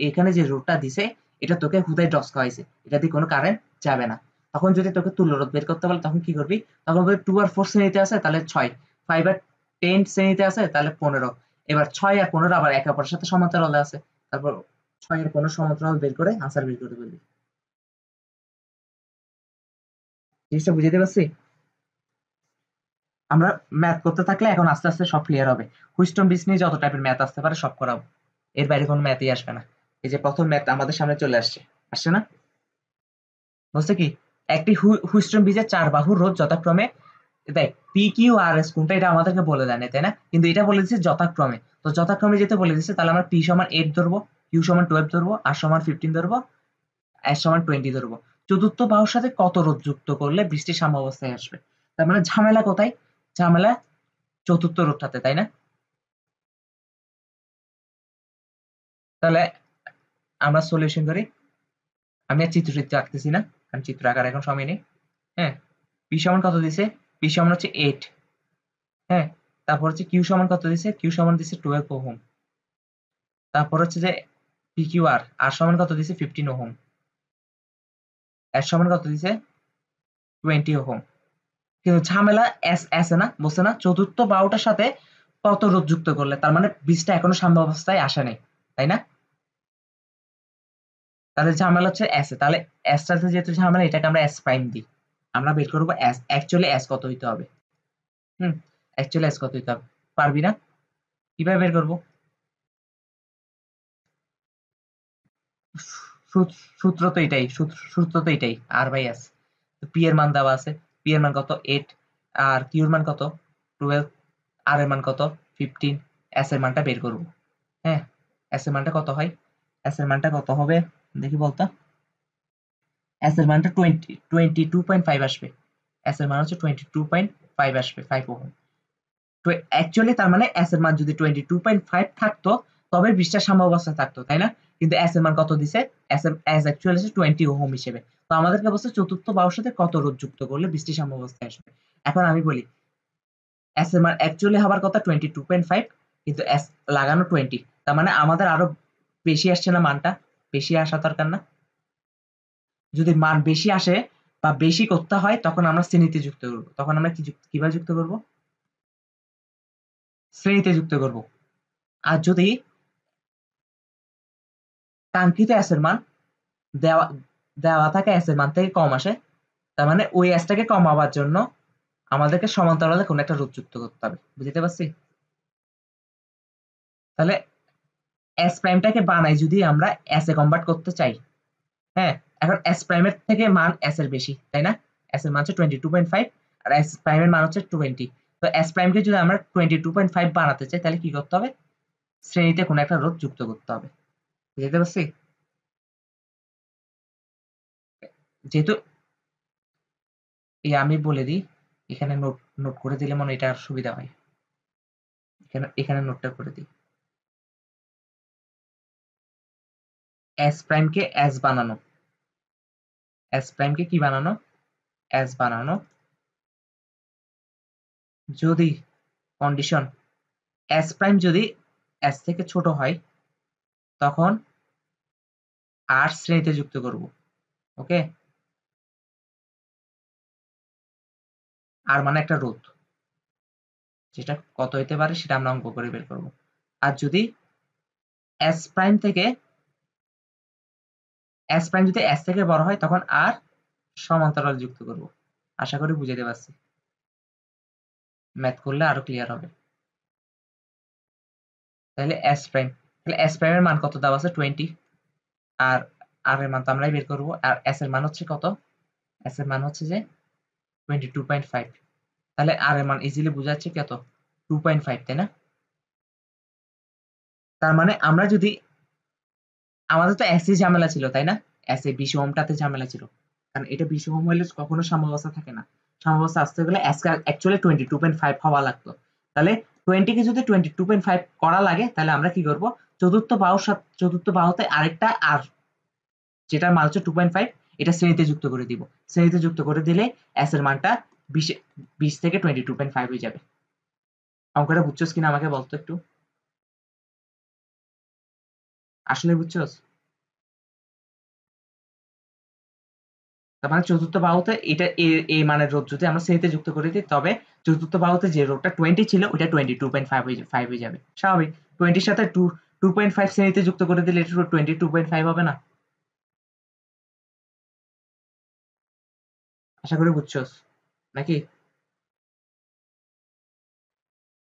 এখানে যে রোধটা দিছে এটা তোকে হুদায় ডস খাওয়াইছে, এটা দিয়ে কোনো কারেন্ট যাবে না। তখন যদি তোকে তুল্য রোধ বের করতে বলে তখন কি করবি? তখন বলবি 2 আর 4 শ্রেণীতে আছে তাহলে 6, 5 আর 10 শ্রেণীতে আছে তাহলে 15। এবার 6 আর 15 আবার একে অপরের সাথে সমান্তরালে আছে, তারপর 6 এর কোনো সমান্তরাল বের করে আনসার বের করে ফেলবি। জিনিসটা বুঝাতে পারছি? আমরা ম্যাথ করতে থাকলে এখন আস্তে আস্তে সব ক্লিয়ার হবে। হুইস্টন ব্রিজ নিয়ে যত টাইপের ম্যাথ আসতে পারে সব করাবো, এর বাইরে কোনো ম্যাথই আসবে না। এই যে প্রথম ম্যাথ আমাদের সামনে চলে আসছে, আসছে না? বলছে কি, একটি হুইস্টন ব্রিজের চার বাহুর রোধ যথাক্রমে দেখ পি কিউ আর এস কোনটা এটা আমাদেরকে বলে দেয় না, তাই না? কিন্তু এটা বলে দিচ্ছে যথাক্রমে, তো যথাক্রমে যেতে বলে দিচ্ছে, তাহলে আমরা পি সমান 8 ধরবো, কিউ সমান 12 ধরবো, আর সমান 15 ধরবো, এস সমান 20 ধরবো। চতুর্থ বাহুর সাথে কত রোধ যুক্ত করলে বৃষ্টির সাম্যাবস্থায় আসবে? তার মানে ঝামেলা কোথায়? ঝামেলা চতুর্থ রোধটাতে, তাই না? তাহলে আমরা সলিউশন করি। আমি আর চিত্র আঁকতেছি না, কারণ চিত্র আঁকার এখন সময় নেই। হ্যাঁ, পি সমান কত দিছে? পি সমান হচ্ছে 8। হ্যাঁ, তারপর হচ্ছে কিউ সমান কত দিছে? কিউ সমান দিছে 12 ওহম। তারপর হচ্ছে যে পি কিউ আর, আর সমান কত দিছে? 15 ওহম। এর সমান কত দিছে? 20 ওহম। কিন্তু ঝামেলা এস এস না, বলছে না চতুর্থ বাহুটার সাথে কত রোধ যুক্ত করলে, তার মানে বীজটা এখনো সাম্যাবস্থায় আসে নাই, তাই না? তাহলে ঝামেলা হচ্ছে এস এ, তাহলে এসটাতে যেহেতু ঝামেলা, এটাকে আমরা এস প্রাইম দিই। আমরা বের করবো এস, অ্যাকচুয়ালি এস কত হইতে হবে। হুম, অ্যাকচুয়ালি এস কত হইতে হবে? পারবি না? কিভাবে বের করবো? সূত্র তো এটাই, সূত্র তো এটাই, আর বাই এস। পি এর মান দেওয়া আছে, পি এর মান কত? 8, আর কিউ এর মান কত? 12, আর এর মান কত? 15। এস এর মানটা বের করবো। হ্যাঁ, এস এর মানটা কত হয়? এস এর মানটা কত হবে দেখি বলতো। এস এর মানটা 22.5 আসবে। এস এর মান হচ্ছে 22.5 আসবে, 5 ওহম। তো অ্যাকচুয়ালি তার মানে এস এর মান যদি 22.5 থাকতো, তবে বৃষ্টির সাম্যাবস্থা থাকতো, তাই না? কিন্তু এস এর মান কত দিছে? এস এর এস অ্যাকচুয়ালি আছে 20 ওহম হিসেবে। তো আমাদেরকে বলছে চতুর্থ বাহুর সাথে কত রোধ যুক্ত করলে বৃষ্টির সাম্যাবস্থায় আসবে। এখন আমি বলি, এস এর মান অ্যাকচুয়ালি হবার কথা 22.5, কিন্তু এস লাগানো 20, তার মানে আমাদের আরো বেশি আসছে না মানটা? বেশি আসা দরকার না? যদি মান বেশি আসে বা বেশি করতে হয়, তখন আমরা শ্রেণীতে যুক্ত করবো। তখন আমরা কিভাবে যুক্ত করব? শ্রেণীতে যুক্ত করব। আর যদি কাঙ্ক্ষিত এস এর মান দেওয়া দেওয়া থাকে এস এর মান থেকে কম আসে, তার মানে ওই এসটাকে কমাবার জন্য আমাদেরকে সমান্তরালে কোনো একটা রোধ যুক্ত করতে হবে। বুঝতে পারছি? তাহলে এস প্রাইমটাকে বানাই যদি আমরা এস এ কনভার্ট করতে চাই। হ্যাঁ, এখন এস প্রাইমের থেকে মান এস এর বেশি, তাই না? এস এর মান হচ্ছে 22.5, আর এস প্রাইমের মান হচ্ছে 20। তো এস প্রাইমকে যদি আমরা 22.5 বানাতে চাই, তাহলে কি করতে হবে? শ্রেণীতে কোনো একটা রোধ যুক্ত করতে হবে। বুঝতে পারছি? যেহেতু এই আমি বলে দিই, এখানে নোট নোট করে দিলে মনে হয় এটা আর সুবিধা হয়। এখানে এখানে নোটটা করে দিই। এস প্রাইমকে এস বানানো, এস প্রাইমকে কি বানানো? এস বানানো। যদি কন্ডিশন এস প্রাইম যদি এস থেকে ছোট হয়, তখন আর শ্রেণীতে যুক্ত করব। ওকে, আর মানে একটা রোধ, যেটা কত হইতে পারে সেটা আমরা অঙ্ক করে বের করব। আর যদি এস প্রাইম থেকে এস প্রাইম যদি এস থেকে বড় হয়, তখন আর সমান্তরাল যুক্ত করব। আশা করি বুঝাতে পারছি। ম্যাথ করলে আরো ক্লিয়ার হবে। তাহলে এস প্রাইম, তাহলে এস প্রাইমের মান কত দেওয়া আছে? 20। আর আর এর মান তো আমরাই বের করবো। আর এস এর মান হচ্ছে কত? এস এর মান হচ্ছে যে 22.5। তাহলে আর এর মান ইজিলি বোঝা যাচ্ছে কত? 2.5, তাই না? তার মানে আমরা যদি, আমাদের তো এসি ঝামেলা ছিল, তাই না? এসি 20 ওহমটাতে ঝামেলা ছিল, কারণ এটা 20 ওহম হলে কখনো সাম্যাবস্থা থাকে না। সাম্যাবস্থা আসতে গেলে এস অ্যাকচুয়ালি 22.5 হওয়া লাগতো। তাহলে 20 কে যদি 22.5 করা লাগে, তাহলে আমরা কি করব? চতুর্থ বাহুতে আরেকটা আর, যেটার মান হচ্ছে 2.5, এটা শ্রেণীতে যুক্ত করে দিব। শ্রেণীতে যুক্ত করে দিলে এস এর মানটা 20 থেকে 22.5 হয়ে যাবে। অঙ্কটা বুঝছস কিনা আমাকে বলতো একটু। আসলে বুঝছস? তার মানে চতুর্থ বাহুতে এটা এই মানের রোধ যদি আমরা শ্রেণীতে যুক্ত করে দিই, তবে চতুর্থ বাহুতে যে রোধটা 20 ছিল, ওটা 22.5 হয়ে যাবে। স্বাভাবিক, 20 এর সাথে 2.5 শ্রেণীতে যুক্ত করে দিলে এটা 22.5 হবে না? আশা করি বুঝছস নাকি?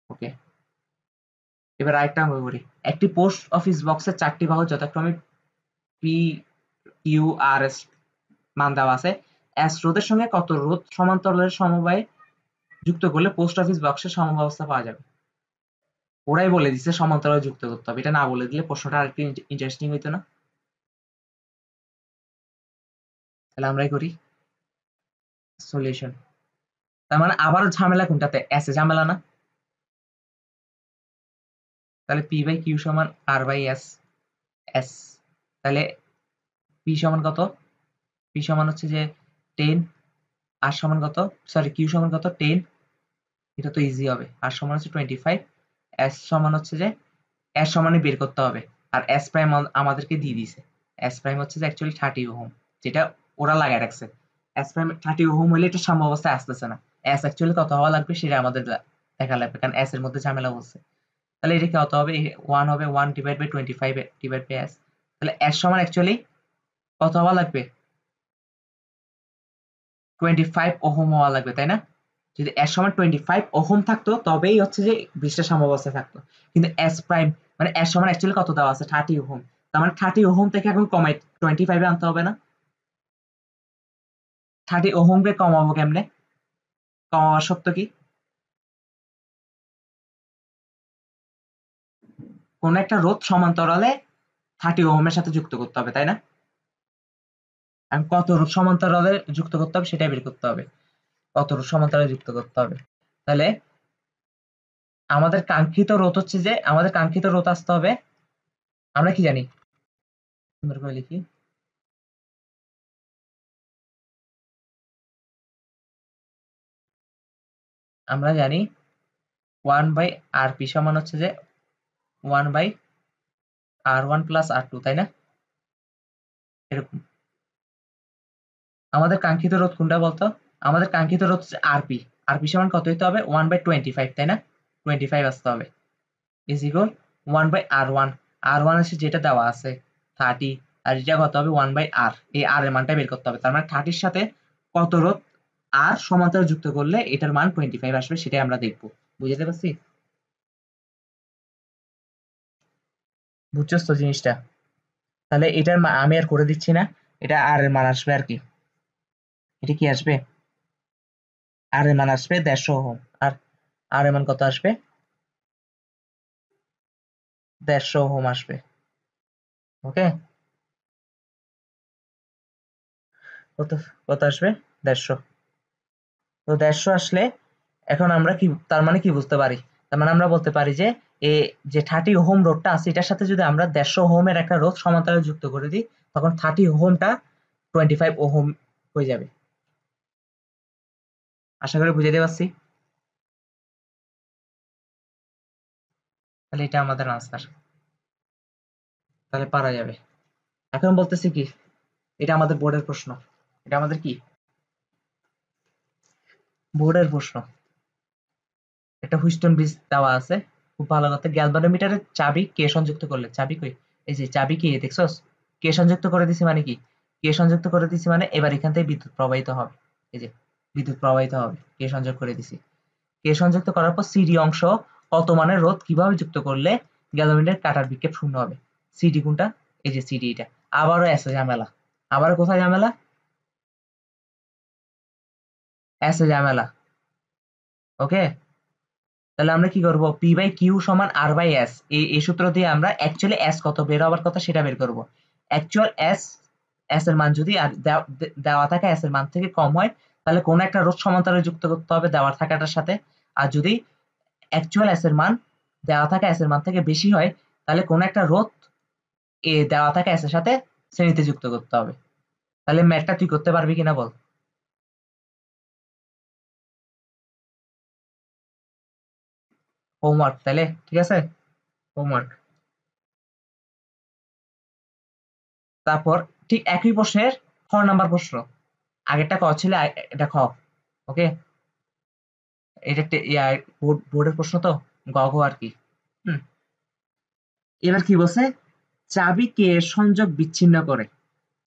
ওকে, এবার আরেকটা অঙ্ক করি। একটি পোস্ট অফিস বক্সের 4টি বাহু যথাক্রমে পি কিউ আর এস মান দেওয়া আছে। এস রোধের সঙ্গে কত রোধ সমান্তরালের সমবায়ে যুক্ত করলে পোস্ট অফিস বক্সের সমব্যবস্থা পাওয়া যাবে। ওরাই বলে দিচ্ছে সমান্তরাল যুক্ত করতে হবে, এটা না বলে দিলে প্রশ্নটা আর একটু ইন্টারেস্টিং হইতো না? তাহলে আমরাই করি সলিউশন। তার মানে আবারও ঝামেলা কোনটাতে? এস এ ঝামেলা না? তাহলে পি বাই কিউ সমান আর বাই এস। এস তাহলে পি সমান কত? পি সমান হচ্ছে যে 10, আর সমান কত, সরি কিউ সমান কত 10, এটা তো ইজি হবে। আর সমান হচ্ছে 25, এস সমান হচ্ছে যে এস সমানই বের করতে হবে। আর এস প্রাইম আমাদেরকে দিয়ে দিছে, এস প্রাইম হচ্ছে যে অ্যাকচুয়ালি 30 ওহম, যেটা ওরা লাগায় রাখছে। এস প্রাইম 30 ওহম হলে এটা সাম্য অবস্থায় আসতেছে না। এস অ্যাকচুয়ালি কত হওয়া লাগবে সেটা আমাদের দেখা লাগবে, কারণ এস এর মধ্যে ঝামেলা বলছে। তাহলে এটা কত হবে? 1 হবে 1 divide by 25 divide by S. তাহলে এস সমান অ্যাকচুয়ালি কত হওয়া লাগবে? 25 ওহম হওয়া লাগবে, তাই না? যদি এস সমান 25 ওহম থাকতো তবেই হচ্ছে যে বৃষ্টির সাম্যাবস্থায় থাকতো। কিন্তু এস প্রাইম মানে এস সমান অ্যাকচুয়ালি কত দেওয়া আছে? 30 ওহম। তার মানে 30 ওহম থেকে এখন কমাই 25 এ আনতে হবে না? 30 ওহম কে কমাবো কেমনে? কমাবার শর্ত কি? কোন একটা রোধ সমান্তরালে 30 ওহমের সাথে যুক্ত করতে হবে, তাই না? এখন কত রোধ সমান্তরালে যুক্ত করতে হবে সেটাই বের করতে হবে, কত রোধ সমান্তরালে যুক্ত করতে হবে। তাহলে আমাদের কাঙ্ক্ষিত রোধ হচ্ছে যে, আমাদের কাঙ্ক্ষিত রোধ আসতে হবে, আমরা কি জানি? সুন্দর করে লিখি। আমরা জানি 1 বাই আর পি সমান হচ্ছে যে 1 by R one plus R two, তাই না? এরকম। আমাদের কাঙ্ক্ষিত রোধ কোনটা বলতো? আমাদের কাঙ্ক্ষিত রোধ হচ্ছে আরপি। আরপি সমান কত হইতে হবে? 1 বাই 25, তাই না? 25 আসতে হবে, is equal 1 by R one. R one আছে যেটা দেওয়া আছে 30, আর এটা কত হবে? 1 বাই আর। এই আর এর মানটা বের করতে হবে। তার মানে 30 এর সাথে কত রোধ আর সমান্তরাল যুক্ত করলে এটার মান 25 আসবে, সেটাই আমরা দেখবো। বুঝতে পারছি? বুঝছস তো জিনিসটা? তাহলে এটার আমি আর করে দিচ্ছি না, এটা আর এর মান আসবে আর কি। এটা কি আসবে? আর এর মান আসবে 150 ওহম। আর আর এর মান কত আসবে? 150 ওহম আসবে। ওকে, কত কত আসবে? 150। তো 150 আসলে এখন আমরা কি, তার মানে কি বুঝতে পারি? তার মানে আমরা বলতে পারি যে এ যে 30 ওহম রোধটা আছে এটার সাথে যদি আমরা 150 ওহমের একটা রোধ সমান্তরালে যুক্ত করে দিই, তখন 30 ওহমটা 25 ওহম হয়ে যাবে। আশা করি বুঝাতে পারছি। তাহলে এটা আমাদের আনসার, তাহলে পারা যাবে। এখন বলতেছি কি, এটা আমাদের বোর্ডের প্রশ্ন, এটা আমাদের কি বোর্ডের প্রশ্ন। একটা হুইস্টন ব্রিজ দেওয়া আছে, খুব ভালো কথা। গ্যালভানোমিটারের চাবি কে সংযুক্ত করলে, চাবি কই? এই যে চাবি, কি দেখছস? কে সংযুক্ত করে দিছি মানে কি? কে সংযুক্ত করে দিছি মানে এবার এখান থেকে বিদ্যুৎ প্রবাহিত হবে। এই যে বিদ্যুৎ প্রবাহিত হবে, কে সংযোগ করে দিছি। কে সংযুক্ত করার পর সিডি অংশ কত মানের রোধ কিভাবে যুক্ত করলে গ্যালভানোমিটার কাটার বিক্ষেপ শূন্য হবে? সিডি কোনটা? এই যে সিডি, এটা। আবারও এসে ঝামেলা, আবার কোথায় ঝামেলা? এসে ঝামেলা। ওকে, তাহলে আমরা কি করব? পি বাই কিউ সমান আর বাই এস, এই সূত্র দিয়ে আমরা অ্যাকচুয়ালি এস কত বের হবার কথা সেটা বের করব। অ্যাকচুয়াল এস, এস এর মান যদি আর দেওয়া থাকা এস এর মান থেকে কম হয়, তাহলে কোন একটা রোধ সমান্তরালে যুক্ত করতে হবে দেওয়া থাকাটার সাথে। আর যদি অ্যাকচুয়াল এস এর মান দেওয়া থাকা এস এর মান থেকে বেশি হয়, তাহলে কোন একটা রোধ এ দেওয়া থাকা এস এর সাথে শ্রেণীতে যুক্ত করতে হবে। তাহলে ম্যাথটা তুই করতে পারবি কিনা বল? হোমওয়ার্ক তাহলে, ঠিক আছে, হোমওয়ার্ক। তারপর ঠিক একই প্রশ্নের খ নাম্বার প্রশ্ন, আগেরটা ক ছিল, এটা খ। ওকে, এটা একটা বোর্ডের প্রশ্ন তো, গ ঘ আর কি। হুম, এবার কি বলছে? চাবি কে এর সংযোগ বিচ্ছিন্ন করে।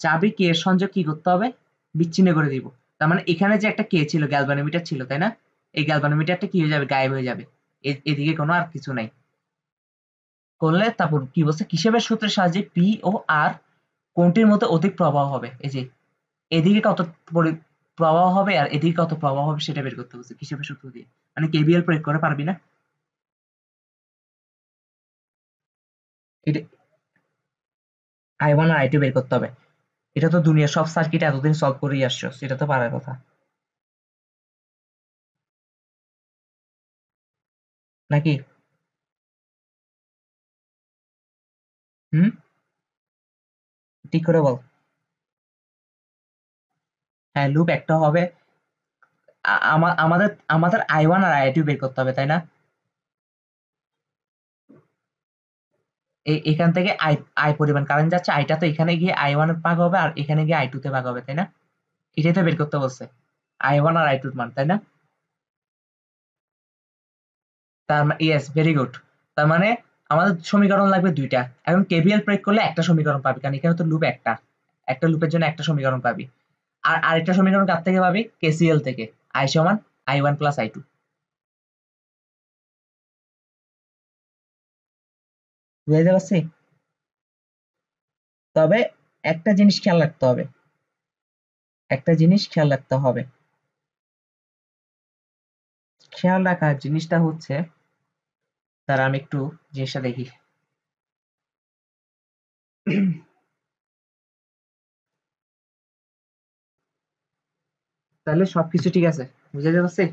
চাবি কে এর সংযোগ কি করতে হবে? বিচ্ছিন্ন করে দিব। তার মানে এখানে যে একটা কে ছিল, গ্যালভানোমিটার ছিল, তাই না? এই গ্যালভানোমিটারটা কি হয়ে যাবে? গায়েব হয়ে যাবে। এদিকে কোনো আর কিছু নাই করলে। তারপর কি বলছে? কিসের সূত্রের সাহায্যে পি ও আর কোনটির মধ্যে অধিক প্রভাব হবে? এই যে এদিকে কত প্রবাহ হবে আর এদিকে কত প্রবাহ হবে সেটা বের করতে বলছে কিসের সূত্র দিয়ে, মানে কেবিএল প্রয়োগ করে পারবি না? এটা I1 আর I2 বের করতে হবে। এটা তো দুনিয়ার সব সার্কিট এতদিন সলভ করেই আসছো, সেটা তো পারার কথা নাকি? হুম, ঠিক করে বল। হ্যাঁ, লুপ একটা হবে। আমাদের আমাদের I1 আর I2 বের করতে হবে, তাই না? এখান থেকে আই আই পরিমাণ কারেন্ট যাচ্ছে, আইটা তো এখানে গিয়ে I1 এ ভাগ হবে আর এখানে গিয়ে I2 তে ভাগ হবে, তাই না? এটাই তো বের করতে বলছে, I1 আর I2 এর মান, তাই না? তার মানে ইয়েস, ভেরি গুড। তার মানে আমাদের সমীকরণ লাগবে দুইটা। এখন কেভিএল প্রয়োগ করলে একটা সমীকরণ পাবি, কারণ এখানে তো লুপ একটা, একটা লুপের জন্য একটা সমীকরণ পাবি। আর আরেকটা সমীকরণ কার থেকে পাবি? কেসিএল থেকে। আই সমান I1 প্লাস I2। বুঝতে পারছি? তবে একটা জিনিস খেয়াল রাখতে হবে, একটা জিনিস খেয়াল রাখতে হবে। খেয়াল রাখার জিনিসটা হচ্ছে, তারা আমি একটু জিনিসটা দেখি। তাহলে সবকিছু ঠিক আছে, বুঝতে পারছি?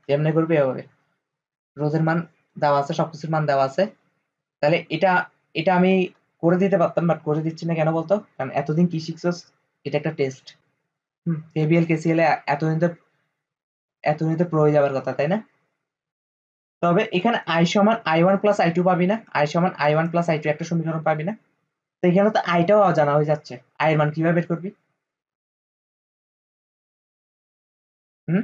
কেমনে করবি এভাবে, রোধের মান দেওয়া আছে, সবকিছুর মান দেওয়া আছে। তাহলে এটা এটা আমি করে দিতে পারতাম, বাট করে দিচ্ছি না, কেন বলতো? কারণ এতদিন কি শিখছস, এটা একটা টেস্ট। কেবিএল কেসিএল এতদিন তো এতদিন তো প্রয়োগ যাবার কথা, তাই না? তবে এখানে আই সমান I1 প্লাস I2 পাবি না? আই সমান I1 প্লাস I2 একটা সমীকরণ পাবি না? তো এখানে তো আইটাও অজানা হয়ে যাচ্ছে, আই এর মান কিভাবে বের করবি? হুম,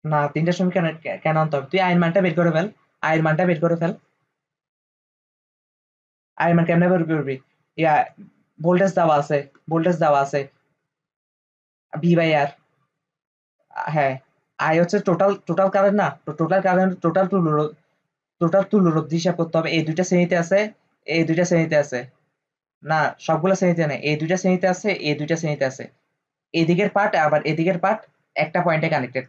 না, তিনটা সমীকরণ কেন আনতে হবে? তুই আয়ের মানটা বের করে ফেল, আয়ের মানটা বের করে ফেল। আয়ের মান কেমনে বের করবি? ইয়া, ভোল্টেজ দেওয়া আছে, ভোল্টেজ দেওয়া আছে V/R। হ্যাঁ, আই হচ্ছে টোটাল টোটাল কারেন্ট, না টোটাল কারেন্ট, টোটাল তুল্য রোধ হিসাব করতে হবে। এই দুইটা শ্রেণীতে আছে, এই দুইটা শ্রেণীতে আছে। না, সবগুলো শ্রেণীতে নেই, এই দুইটা শ্রেণীতে আছে, এই দুইটা শ্রেণীতে আছে। এদিকের পার্ট আবার এদিকের পার্ট একটা পয়েন্টে কানেক্টেড।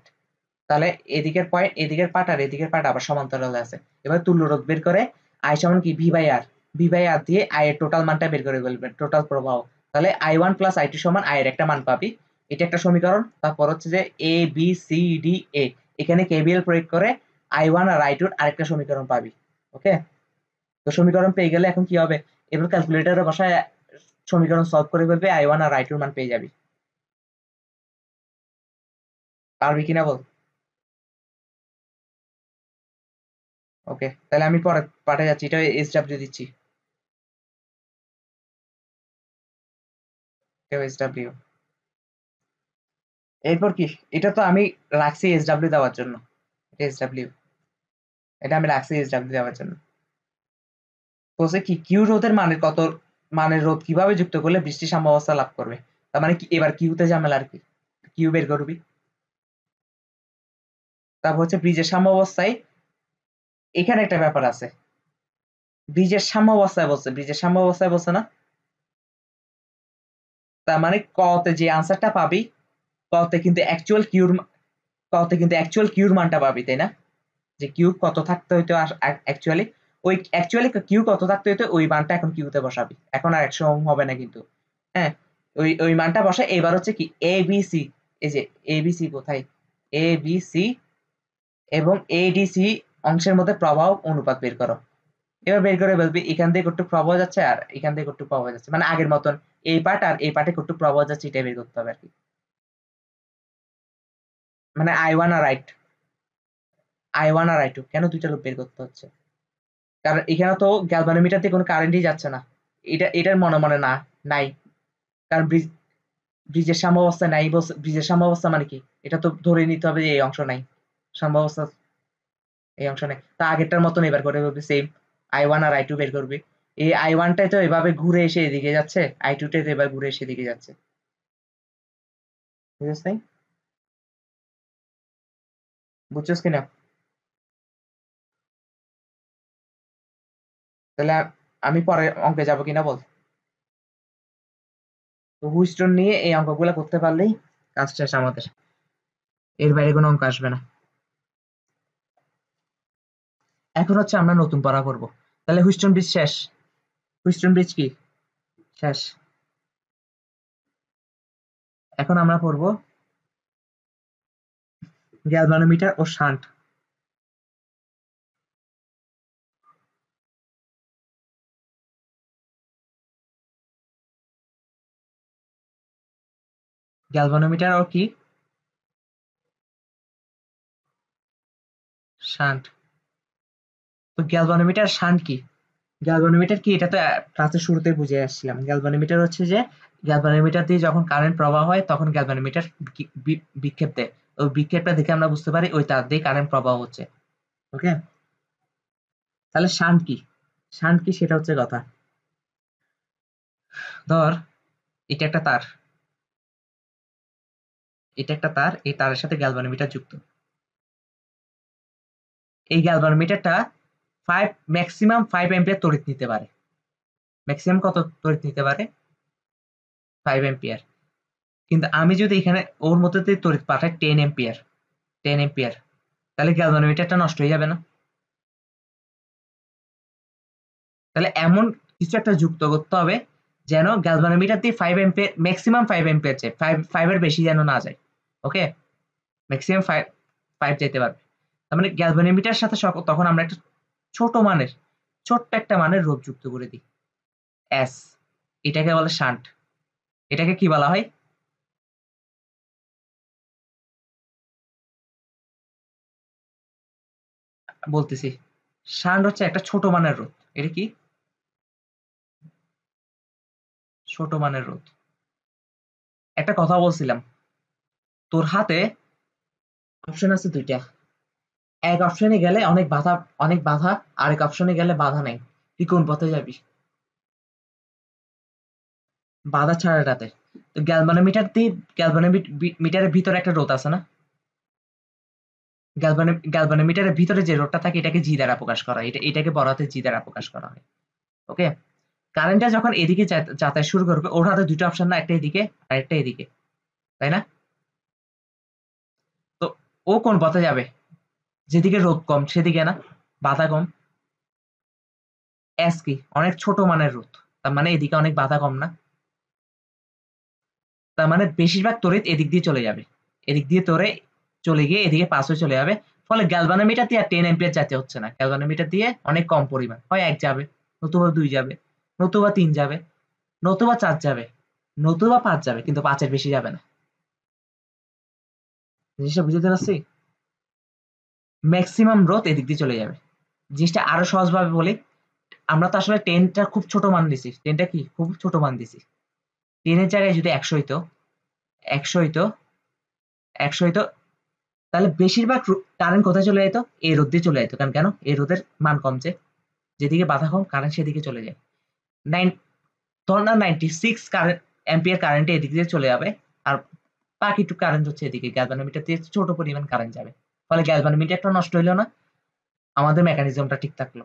তাহলে এদিকের পার্ট আর এদিকের পার্ট আবার সমান্তরালে আছে। এবার তুল্য রোধ বের করে আই সমান কি V/R, V/R দিয়ে আই এর টোটাল মানটা বের করে ফেলবেন, টোটাল প্রবাহ। তাহলে I1 প্লাস I2 সমান আই এর একটা মান পাবি। এটা একটা সমীকরণ। তারপর হচ্ছে যে A B C D A, এখানে কেভিএল প্রয়োগ করে I1 আর I2 এর আরেকটা সমীকরণ পাবি। ওকে, তো সমীকরণ পেয়ে গেলে এখন কি হবে? এবার ক্যালকুলেটরে বসায় সমীকরণ সলভ করে ফেলবে, I1 আর I2 এর মান পেয়ে যাবি। পারবি কিনা বল? ওকে, তাহলে আমি পরে পাঠে যাচ্ছি, এটা SW দিচ্ছি, SW। এরপর কি? এটা তো আমি রাখছি SW দেওয়ার জন্য, এটা SW, এটা আমি রাখছি SW দেওয়ার জন্য। বলছে কি কিউ রোধের মানের কত, মানের রোধ কিভাবে যুক্ত করলে বৃষ্টি সাম্যাবস্থা লাভ করবে। তার মানে কি এবার কিউতে ঝামেলা আর কি, কিউ বের করবি। তারপর হচ্ছে ব্রিজের সাম্যাবস্থায়, এখানে একটা ব্যাপার আছে। ব্রিজের সাম্যাবস্থায় বলছে, ব্রিজের সাম্যাবস্থায় বলছে না? তার মানে কতে যে আনসারটা পাবি, কতে কিন্তু অ্যাকচুয়াল কিউর, কতে কিন্তু অ্যাকচুয়াল কিউর মানটা পাবি, তাই না? যে কিউ কত থাকতে হইতো অ্যাকচুয়ালি, ওই অ্যাকচুয়ালি কিউ কত থাকতে হইতো ওই মানটা এখন কিউতে বসাবি, এখন আর 100 ওহম হবে না কিন্তু। হ্যাঁ, ওই ওই মানটা বসে। এবার হচ্ছে কি ABC, এই যে ABC কোথায়, ABC এবং ADC অংশের মধ্যে প্রবাহ অনুপাত বের করো। এবার বের করে বলবি এখান থেকে একটু প্রবাহ যাচ্ছে আর এখান থেকে একটু প্রবাহ যাচ্ছে, মানে আগের মতন এই পার্ট আর এই পার্টে একটু প্রবাহ যাচ্ছে, এটা বের করতে হবে আর কি। মানে I1 আর I2 কেন দুইটা লুপ বের করতে হচ্ছে? কারণ এখানে তো গ্যালভানোমিটার দিয়ে কোনো কারেন্টই যাচ্ছে না। এটার মনে মনে না, নাই। কারণ ব্রিজের সাম্যাবস্থা নাই বলছে, ব্রিজের সাম্যাবস্থা মানে কি? এটা তো ধরে নিতে হবে যে এই অংশ নাই, সাম্যাবস্থা এই অংশ নাই। তা আগেরটার মতন এবার করে বলবি সেম, I1 আর I2 বের করবি। এই I1টাই তো এভাবে ঘুরে এসে এদিকে যাচ্ছে, I2টাই তো এবার ঘুরে এসে এদিকে যাচ্ছে। বুঝছিস নাই? বুঝছিস কিনা? তাহলে আমি পরে অঙ্কে যাব কিনা বল। তো হুইস্টন নিয়ে এই অঙ্কগুলো করতে পারলেই কাজ শেষ আমাদের, এর বাইরে কোনো অঙ্ক আসবে না। এখন হচ্ছে আমরা নতুন পড়া করব। তাহলে হুইস্টন ব্রিজ শেষ। হুইস্টন ব্রিজ কি শেষ। এখন আমরা পড়ব গ্যালভানোমিটার ও শান্ট। গ্যালভানোমিটার ও কি শান্ট। তো গ্যালভানোমিটার শান্ট কি, গ্যালভানোমিটার কি এটা তো ক্লাসের শুরুতে বুঝে আসছিলাম। গ্যালভানোমিটার হচ্ছে যে গ্যালভানোমিটার দিয়ে যখন কারেন্ট প্রবাহ হয় তখন গ্যালভানোমিটার বিক্ষেপ দেয়। ওই বিক্ষেপটা দেখে আমরা বুঝতে পারি ওই তার দিয়ে কারেন্ট প্রবাহ হচ্ছে। ওকে, তাহলে শান্ট কি, শান্ট কি সেটা হচ্ছে কথা। ধর এটা একটা তার, এটা একটা তার, এই তারের সাথে গ্যালভানোমিটার যুক্ত। এই গ্যালভানোমিটারটা ম্যাক্সিমাম 5 অ্যাম্পিয়ার তড়িৎ নিতে পারে। ম্যাক্সিমাম কত তড়িৎ নিতে পারে? 5 অ্যাম্পিয়ার। কিন্তু আমি যদি এখানে ওর মধ্যে দিয়ে তড়িৎ পাঠাই 10 অ্যাম্পিয়ার, 10 অ্যাম্পিয়ার, তাহলে গ্যালভানোমিটারটা নষ্ট হয়ে যাবে না? তাহলে এমন কিছু একটা যুক্ত করতে হবে যেন গ্যালভানোমিটার দিয়ে 5 অ্যাম্পিয়ার, ম্যাক্সিমাম 5 অ্যাম্পিয়ার যায়, 5 এর বেশি যেন না যায়। ওকে, ম্যাক্সিমাম 5 যেতে পারবে। তার মানে গ্যালভানোমিটার সাথে তখন আমরা একটা ছোট মানের, ছোট্ট একটা মানের রোধ যুক্ত করে দিই, এস। এটাকে বলে শান্ট। এটাকে কি বলা হয়? বলতেছি, শান্ট হচ্ছে একটা ছোট মানের রোধ। এটা কি ছোট মানের রোধ। একটা কথা বলছিলাম, তোর হাতে অপশন আছে দুইটা। এক অপশনে গেলে অনেক বাধা, আরেক অপশনে গেলে বাধা নেই। তুই কোন পথে যাবি? বাধা ছাড়াটাতে। তো গ্যালভানোমিটার দিয়ে, গ্যালভানোমিটারের ভিতরে একটা রোধ আছে না? গ্যালভানোমিটারের ভিতরে যে রোধটা থাকে এটাকে জি দ্বারা প্রকাশ করা হয়, এটাকে বড় হাতে জি দ্বারা প্রকাশ করা হয়। ওকে, কারেন্টটা যখন এদিকে যাতায়াত শুরু করবে, ওর হাতে দুটো অপশন না, একটা এদিকে আর একটা এদিকে, তাই না? তো ও কোন পথে যাবে? যেদিকে রোধ কম সেদিকে না, বাধা কম। এস কি অনেক ছোট মানের রোধ, তার মানে এদিকে অনেক বাধা কম না? তার মানে বেশিরভাগ তড়িৎ এদিক দিয়ে চলে যাবে, এদিক দিয়ে তোরে চলে গিয়ে এদিকে পাস হয়ে চলে যাবে। ফলে গ্যালভানোমিটার দিয়ে আর 10 অ্যাম্পিয়ার যেতে হচ্ছে না, গ্যালভানোমিটার দিয়ে অনেক কম পরিমাণ, হয় এক যাবে, নতুবা দুই যাবে, নতুবা তিন যাবে, নতুবা চার যাবে, নতুবা পাঁচ যাবে, কিন্তু পাঁচের বেশি যাবে না। জিনিসটা বুঝতে পারছি? ম্যাক্সিমাম রোধ এদিক দিয়ে চলে যাবে। জিনিসটা আরো সহজভাবে বলি, আমরা তো আসলে টেনটা খুব ছোট মান দিছি, টেনটা কি খুব ছোট মান দিছি। টেনের জায়গায় যদি 100 হইতো, 100 হইতো, 100 হইতো, তাহলে বেশিরভাগ কারেন্ট কোথায় চলে যেত? এই রোদ দিয়ে চলে যেত। কারণ কেন? এই রোদের মান কমছে, যেদিকে বাধা কম কারেন্ট সেদিকে চলে যায়। নাইন, ধর না 96 কারেন্ট অ্যাম্পিয়ার কারেন্ট এদিক দিয়ে চলে যাবে, আর বাকিটুকু কারেন্ট হচ্ছে এদিকে গ্যালভানোমিটার দিয়ে ছোট পরিমাণ কারেন্ট যাবে। ফলে গ্যালভানোমিটারটা নষ্ট হইলো না, আমাদের মেকানিজমটা ঠিক থাকলো।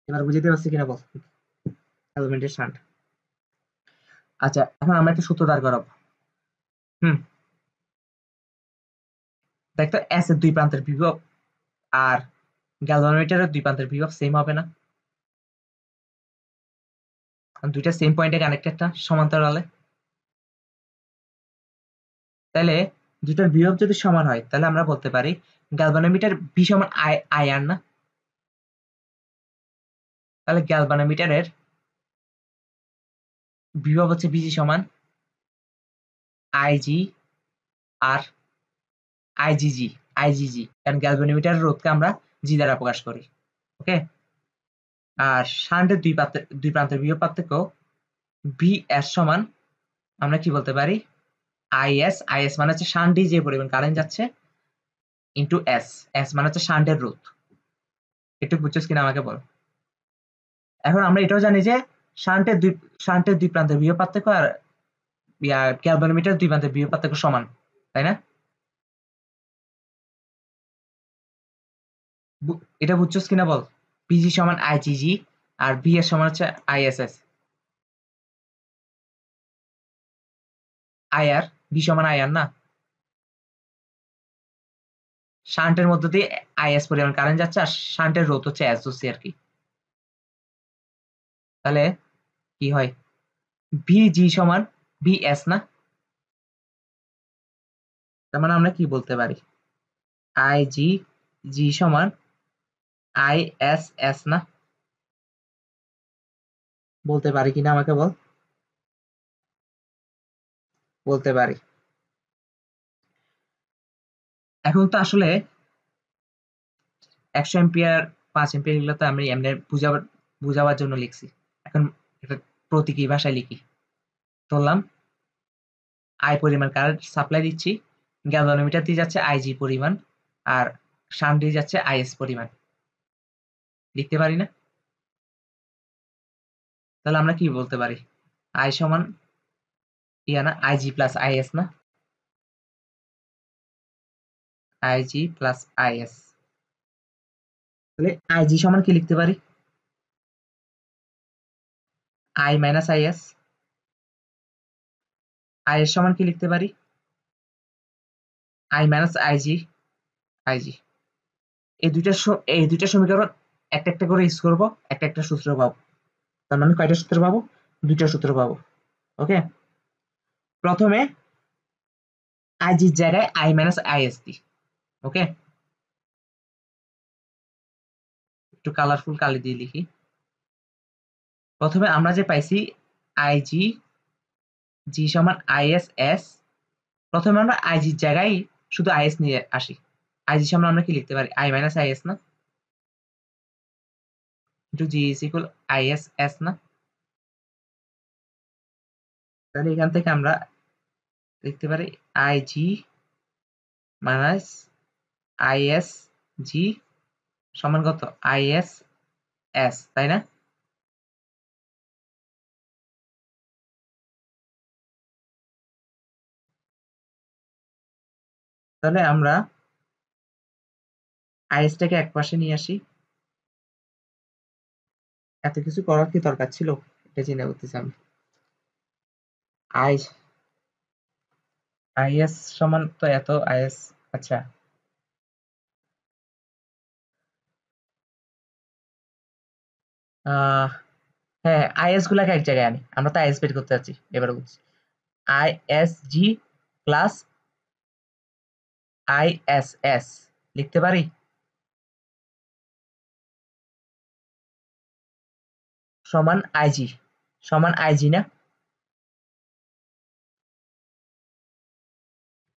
এবার বুঝতে পারছি কিনা বল। Galvanometer shunt. আচ্ছা, এখন আমরা একটা সূত্র দাঁড় করাবো। হুম, দেখতো এস এর দুই প্রান্তের বিভব আর গ্যালভানোমিটারের দুই প্রান্তের বিভব সেম হবে না? দুইটা সেম পয়েন্টে কানেক্টেড না সমান্তরালে? তাহলে দুটার বিভব যদি সমান হয় তাহলে আমরা বলতে পারি গ্যালভানোমিটার বি সমান আই আই আর না? তাহলে গ্যালভানোমিটারের বিভব হচ্ছে বিজি সমান আইজি আর আইজিজি, আইজিজি, কারণ গ্যালভানোমিটারের রোধকে আমরা জি দ্বারা প্রকাশ করি। ওকে, আর শান্টের দুই প্রান্তের বিভব পার্থক্য বি এস সমান, আমরা কি বলতে পারি, আইএস। আইএস মানে হচ্ছে শান্ট দিয়ে যে পরিমাণ কারেন্ট যাচ্ছে, ইন্টু এস। এস মানে হচ্ছে শান্টের রোধ। একটু বুঝছিস কিনা আমাকে বল। এখন আমরা এটাও জানি যে শান্টের দুই শান্টের দুই প্রান্তের বিভব পার্থক্য আর গ্যালভানোমিটার দুই প্রান্তের বিভব পার্থক্য সমান, তাই না? এটা বুঝছস কিনা বল। পিজি সমান আইজিজি আর ভি এর সমান হচ্ছে আইএসএস। আইআর, ভি সমান আইআর না, শান্টের মধ্য দিয়ে আইএস পরিমাণ কারেন্ট যাচ্ছে আর শান্টের রোধ হচ্ছে এস ধরছি আর কি। তাহলে কি হয়, ভিজি সমান ভিএস না? তার মানে আমরা কি বলতে পারি, আইজি জি সমান আইএসএস না? বলতে পারি কিনা আমাকে বল, বলতে পারি। এখন তো আসলে 100 এম্পিয়ার 5 এম্পিয়ার এগুলো তো আমি এমনি বুঝাবার জন্য লিখছি। এখন এটা প্রতীকী ভাষায় লিখি, ধরলাম আই পরিমাণ কারেন্ট সাপ্লাই দিচ্ছি, গ্যালভানোমিটার দিয়ে যাচ্ছে আইজি পরিমাণ, আর শান্ট দিয়ে যাচ্ছে আইএস পরিমাণ, লিখতে পারি না? তাহলে আমরা কি বলতে পারি, আই সমান ইয়া না, আইজি প্লাস আইএস না? IG plus is. তাহলে আইজি সমান কি লিখতে পারি, আই মাইনাস আইএস। আইএস সমান কি লিখতে পারি, আই মাইনাস আইজি। আইজি, এই দুইটা সমীকরণ একটা একটা করে ইউজ করবো, একটা একটা সূত্র পাবো। তার মানে কয়টা সূত্র পাবো, দুইটা সূত্র পাবো। ওকে, প্রথমে আইজির জায়গায় আই মাইনাস আইএস দিই। ওকে, একটু কালারফুল কালি দিয়ে লিখি। প্রথমে আমরা যে পাইছি আইজি জি সমান আইএস এস, প্রথমে আমরা আইজির জায়গায় শুধু আইএস নিয়ে আসি। আইজি সমান আমরা কি লিখতে পারি, আই মাইনাস আইএস না, into G is equal is S না? তাহলে এখান থেকে আমরা লিখতে পারি আইজি মাইনাস আইএস জি সমান কত, আইএস এস, তাই না? তাহলে আমরা আইএসটাকে এক পাশে নিয়ে আসি। এত কিছু করার কি দরকার ছিল, এটা চিন্তা করতেছি আমি। আই আইএস সমান তো এত আইএস, আচ্ছা আহ হ্যাঁ, আইএস গুলাকে এক জায়গায় আনি, আমরা তো আইএস বের করতে যাচ্ছি, এবার বুঝছি। আইএস জি প্লাস আইএসএস লিখতে পারি, সমান আইজি, সমান আইজি না?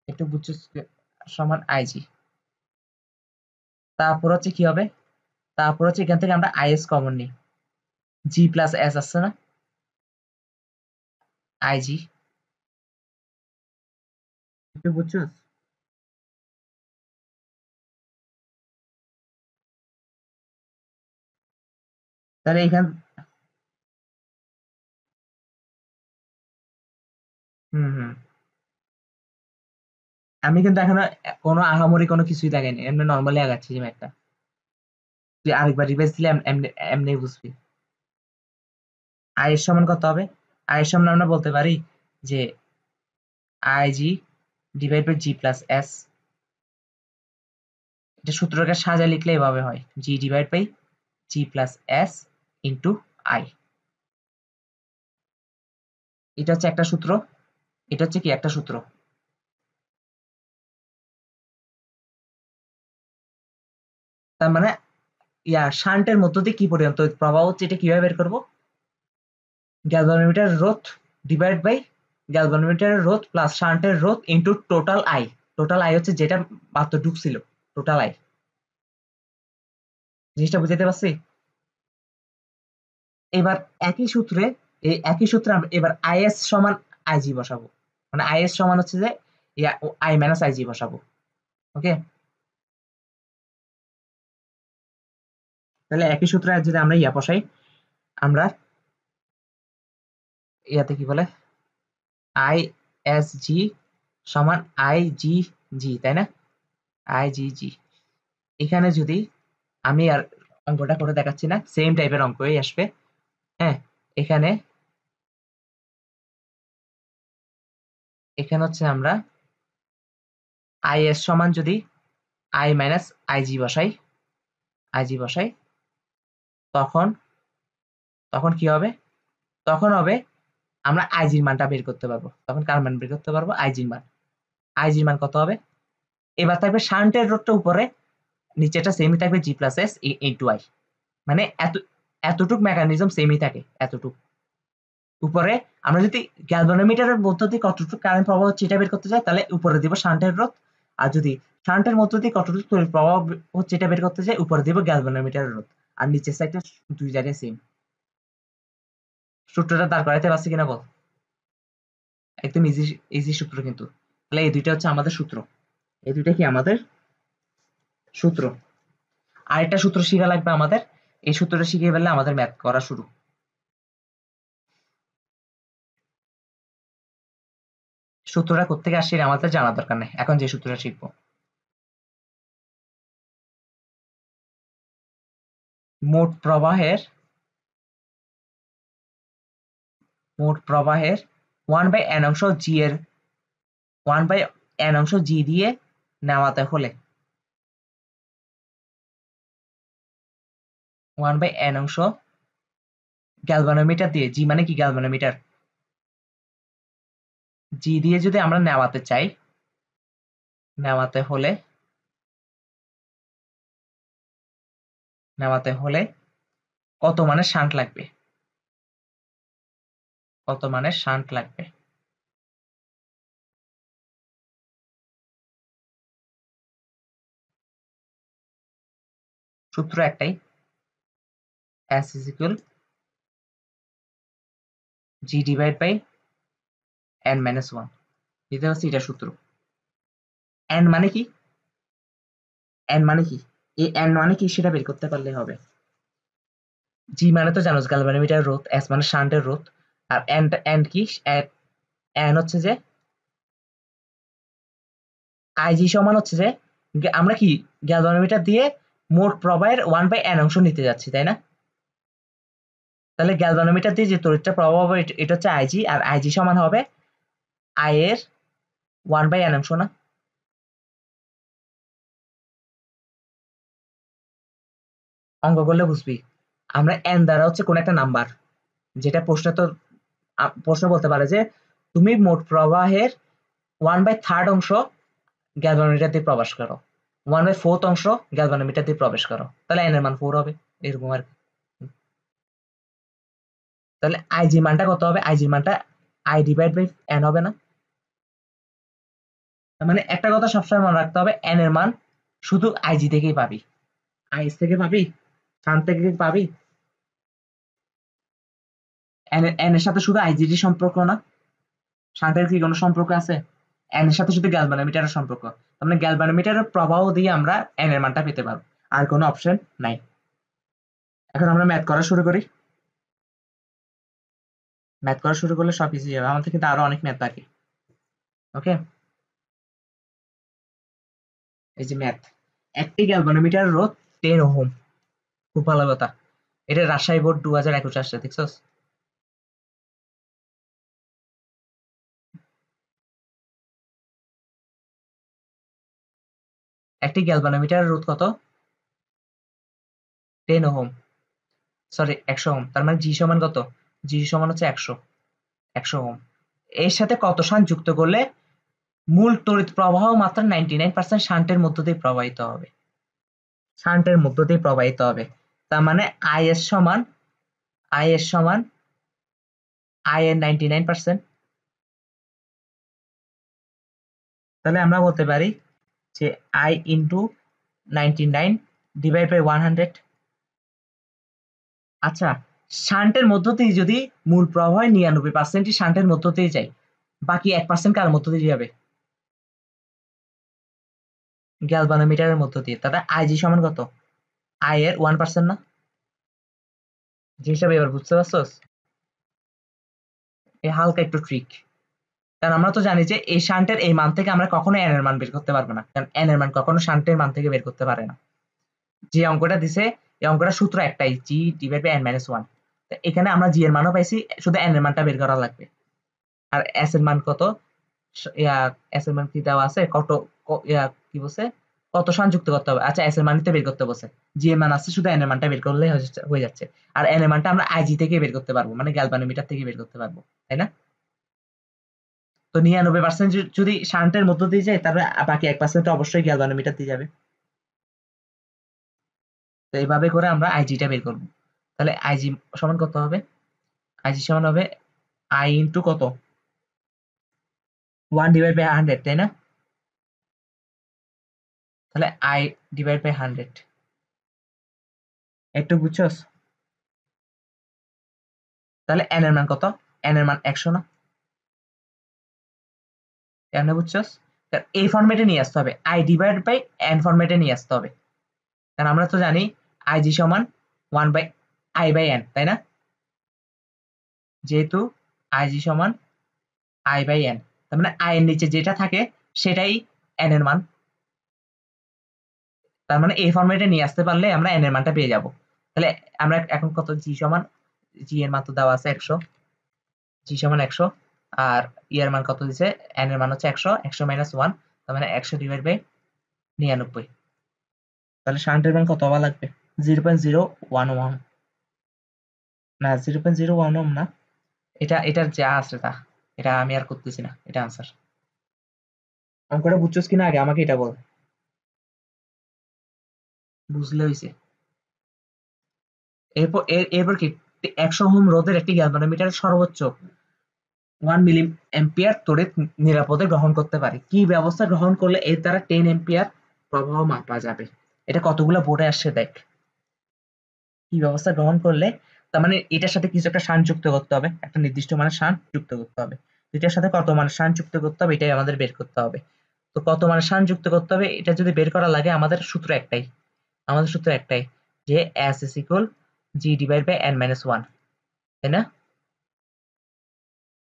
একটু বুঝছো, সমান আইজি। তারপর হচ্ছে কি হবে, তারপর হচ্ছে এখান থেকে আমরা আইএস কমন নিই, জি প্লাস এস আসছে না, আইজি। একটু বুঝছো? তাহলে এখান, হুম হুম, আমি কিন্তু এখনো কোনো আহামরি কোনো কিছুই দেখাইনি, এমনি নর্মালি আগাচ্ছি যে একটা, তুই আরেকবার রিভাইজ দিলে এমনি এমনি বুঝবি। আই এর সমান কত হবে, আই এর সমান আমরা বলতে পারি যে IG divide by G plus S. এটা সূত্রটাকে সাজায় লিখলে এভাবে হয়, G divide by G plus S into I. এটা হচ্ছে একটা সূত্র, এটা হচ্ছে কি একটা সূত্র। তার মানে শান্টের মধ্য দিয়ে কি পরিমাণ তড়িৎ প্রবাহ হচ্ছে, এটা কিভাবে বের করবো, গ্যালভানোমিটার রোধ ডিভাইড বাই গ্যালভানোমিটারের রোধ প্লাস শান্টের রোধ into total I. Total I হচ্ছে যেটা মাত্র ঢুকছিল, টোটাল আই। জিনিসটা বুঝাতে পারছি? এবার একই সূত্রে, এই একই সূত্রে আমরা এবার আইএস সমান আইজি বসাবো, মানে আইএস সমান হচ্ছে যে আই মাইনাস আইজি বসাবো। ওকে, তাহলে একই সূত্রে যদি আমরা বসাই, আমরা ইয়াতে কি বলে, আই এস জি সমান আই জি জি, তাই না? আই জি জি, এখানে যদি আমি আর অঙ্কটা করে দেখাচ্ছি না, সেম টাইপের অঙ্কই আসবে। হ্যাঁ, এখানে হচ্ছে আমরা IS সমান যদি I মাইনাস IG বসাই, তখন তখন কি হবে? তখন হবে আমরা IG এর মানটা বের করতে পারবো। তখন কার মান বের করতে পারবো? IG এর মান। IG এর মান কত হবে? এবার থাকবে শান্টের রোধটা উপরে, নিচেটা সেমই থাকবে G plus S into I। মানে এতটুক মেকানিজম সেমই থাকে, এতটুক। উপরে আমরা যদি গ্যালভানোমিটারের মধ্য দিয়ে কতটুকু কারেন্ট প্রবাহ হচ্ছে এটা বের করতে চাই, তাহলে উপরে দিব শান্টের রোধ। আর যদি শান্টের মধ্য দিয়ে কতটুকু তড়িৎ প্রবাহ হচ্ছে এটা বের করতে চাই, উপরে দিব গ্যালভানোমিটারের রোধ। আর নিচের সাইডটা দুই জায়গায় সেম। সূত্রটা দাঁড় করাইতে পারছি কিনা বল? একদম ইজি, ইজি সূত্র কিন্তু। তাহলে এই দুইটা হচ্ছে আমাদের সূত্র, এই দুইটা কি আমাদের সূত্র। আরেকটা সূত্র শিখা লাগবে আমাদের, এই সূত্রটা শিখিয়ে ফেললে আমাদের ম্যাথ করা শুরু। সূত্রটা কোত্থেকে আসছে আমাদের জানা দরকার নেই, এখন যে সূত্রটা শিখবো। মোট প্রবাহের 1/n অংশ জি এর 1/n অংশ জি দিয়ে নেওয়াতে হলে 1/n অংশ গ্যালভানোমিটার দিয়ে, জি মানে কি গ্যালভানোমিটার, জি দিয়ে যদি আমরা নেওয়াতে চাই, নেওয়াতে হলে কত মানের শান্ট লাগবে, কত মানের শান্ট লাগবে। সূত্র একটাই, S is equal G divide by n minus 1। বুঝতে পারছি? এটা সূত্র। n মানে কি, n মানে কি, এই n মানে কি সেটা বের করতে পারলে হবে। জি মানে তো জানো গ্যালভানোমিটার রোধ, S মানে শান্টের রোধ, আর n কি, n হচ্ছে যে IG সমান হচ্ছে যে আমরা কি গ্যালভানোমিটার দিয়ে মোট প্রবাহের 1/n অংশ নিতে যাচ্ছি, তাই না? তাহলে গ্যালভানোমিটার দিয়ে যে তড়িৎটা প্রবাহ হবে এটা হচ্ছে IG, আর IG সমান হবে I এর 1/n অংশ না? অঙ্ক করলে বুঝবি। আমরা n দ্বারা হচ্ছে কোন একটা নাম্বার, যেটা প্রশ্ন তো প্রশ্ন বলতে পারে যে তুমি মোট প্রবাহের 1/3 অংশ গ্যালভানোমিটার দিয়ে প্রবেশ করো, 1/4 অংশ গ্যালভানোমিটার দিয়ে প্রবেশ করো, তাহলে n এর মান 4 হবে, এরকম আর কি। তাহলে IG মানটা কত হবে? IG মানটা I ডিভাইড বাই n হবে না? তার মানে একটা কথা সবসময় মনে রাখতে হবে, n এর মান শুধু IG থেকেই পাবি। IS থেকে পাবি, শান্ত থেকে পাবি, n এর সাথে শুধু IG এর সম্পর্ক না, শান্তের কি কোনো সম্পর্ক আছে? n এর সাথে শুধু গ্যালভানোমিটারের সম্পর্ক। তার মানে গ্যালভানোমিটারের প্রবাহ দিয়ে আমরা n এর মানটা পেতে পারবো, আর কোনো অপশন নাই। এখন আমরা ম্যাথ করা শুরু করি। ম্যাথ করা শুরু করলে সব ইজি যাবে, আমাদের কিন্তু আরো অনেক ম্যাথ বাকি। ওকে, এই যে ম্যাথ, একটি গ্যালভানোমিটার রোধ 10 ওহম। খুব ভালো কথা, এটা রাজশাহী বোর্ড 2021 আসছে, দেখছস? একটি গ্যালভানোমিটার রোধ কত? 10 ওহম, সরি 100 ওহম। তার মানে জি সমান কত? জি সমান হচ্ছে 100 ওহম। এর সাথে কত শান্ট যুক্ত করলে মূল তড়িৎ প্রবাহ মাত্র 99% শান্টের মধ্য দিয়ে প্রবাহিত হবে, শান্টের মধ্য দিয়ে প্রবাহিত হবে। তার মানে IS সমান I এর 99%। তাহলে আমরা বলতে পারি যে I ইন্টু 99 ডিভাইড বাই 100। আচ্ছা, শান্টের মধ্য দিয়ে যদি মূল প্রবাহ 99% শান্টের মধ্য দিয়ে যায়, বাকি 1% কার মধ্য দিয়ে যাবে? গ্যালভানোমিটারের মধ্য দিয়ে। তাহলে IG সমান কত? I এর 1% না? জিনিসটা এবার বুঝতে পারছস? এই হালকা একটু ট্রিক। কারণ আমরা তো জানি যে এই শান্টের এই মান থেকে আমরা কখনো n এর মান বের করতে পারবো না, কারণ n এর মান কখনো শান্টের মান থেকে বের করতে পারে না। যে অঙ্কটা দিছে এই অঙ্কটার সূত্র একটাই, G divide by N minus one. এখানে আমরা জি এর মানও পাইছি, শুধু এন এর মানটা বের করা লাগবে। আর এস এর মান কত, এস এর মান কি দেওয়া আছে, কত কি বলছে, কত সংযুক্ত করতে হবে, আচ্ছা এস এর মানই তো বের করতে বলছে, জি এর মান আছে, শুধু এন এর মানটা বের করলে হয়ে যাচ্ছে। আর এন এর মানটা আমরা আইজি থেকে বের করতে পারবো, মানে গ্যালভানোমিটার থেকে বের করতে পারবো, তাই না? তো 99% যদি শান্টের মধ্য দিয়ে যায়, তাহলে বাকি 1% অবশ্যই গ্যালভানোমিটার দিয়ে যাবে। তো এইভাবে করে আমরা আইজিটা বের করবো। তাহলে আইজি সমান কত হবে, আইজি সমান হবে আই ইন্টু কত, 1/100, তাই না? তাহলে আই ডিভাইড বাই 100, একটু বুঝছস? তাহলে এন এর মান কত, এন এর মান 100 না, কেন বুঝছস? এই ফরম্যাটে নিয়ে আসতে হবে, আই ডিভাইড বাই এন ফরম্যাটে নিয়ে আসতে হবে, কারণ আমরা তো জানি আইজি সমান 1/i/n, তাই না? যেহেতু আইজি সমান i/n, তার মানে আই এর নিচে যেটা থাকে সেটাই এন এর মান, তার মানে এই ফরম্যাটে নিয়ে আসতে পারলে আমরা এন এর মানটা পেয়ে যাব। তাহলে আমরা এখন কত, জি সমান, জি এর মান তো দেওয়া আছে 100, জি সমান 100, আর ই এর মান কত দিছে, এন এর মান হচ্ছে 100, 100 মাইনাস 1, তার মানে 100 ডিভাইড বাই 99। তাহলে শান্টের মান কত হওয়া লাগবে, 0.011, না 0.011 না, এটার যা আছে তা, এটা আমি আর করতেছি না, এটা আনসার। অঙ্কটা বুঝছস কিনা আগে আমাকে এটা বল, বুঝলে হইছে। এরপর কি, 100 ওহম রোধের একটি গ্যালভানোমিটার সর্বোচ্চ 1 মিলি এম্পিয়ার তড়িৎ নিরাপদে গ্রহণ করতে পারে, কি ব্যবস্থা গ্রহণ করলে এর দ্বারা 10 এম্পিয়ার প্রবাহ মাপা যাবে? এটা কতগুলো বোর্ডে আসছে দেখ, কি ব্যবস্থা গ্রহণ করলে, তার মানে এটার সাথে কিছু একটা শান যুক্ত করতে হবে, একটা নির্দিষ্ট মানের শান যুক্ত করতে হবে, এটার সাথে কত মানের শান যুক্ত করতে হবে এটাই আমাদের বের করতে হবে। তো কত মানের শান যুক্ত করতে হবে এটা যদি বের করা লাগে, আমাদের সূত্র একটাই, যে S is equal G divide by N minus one, তাই না?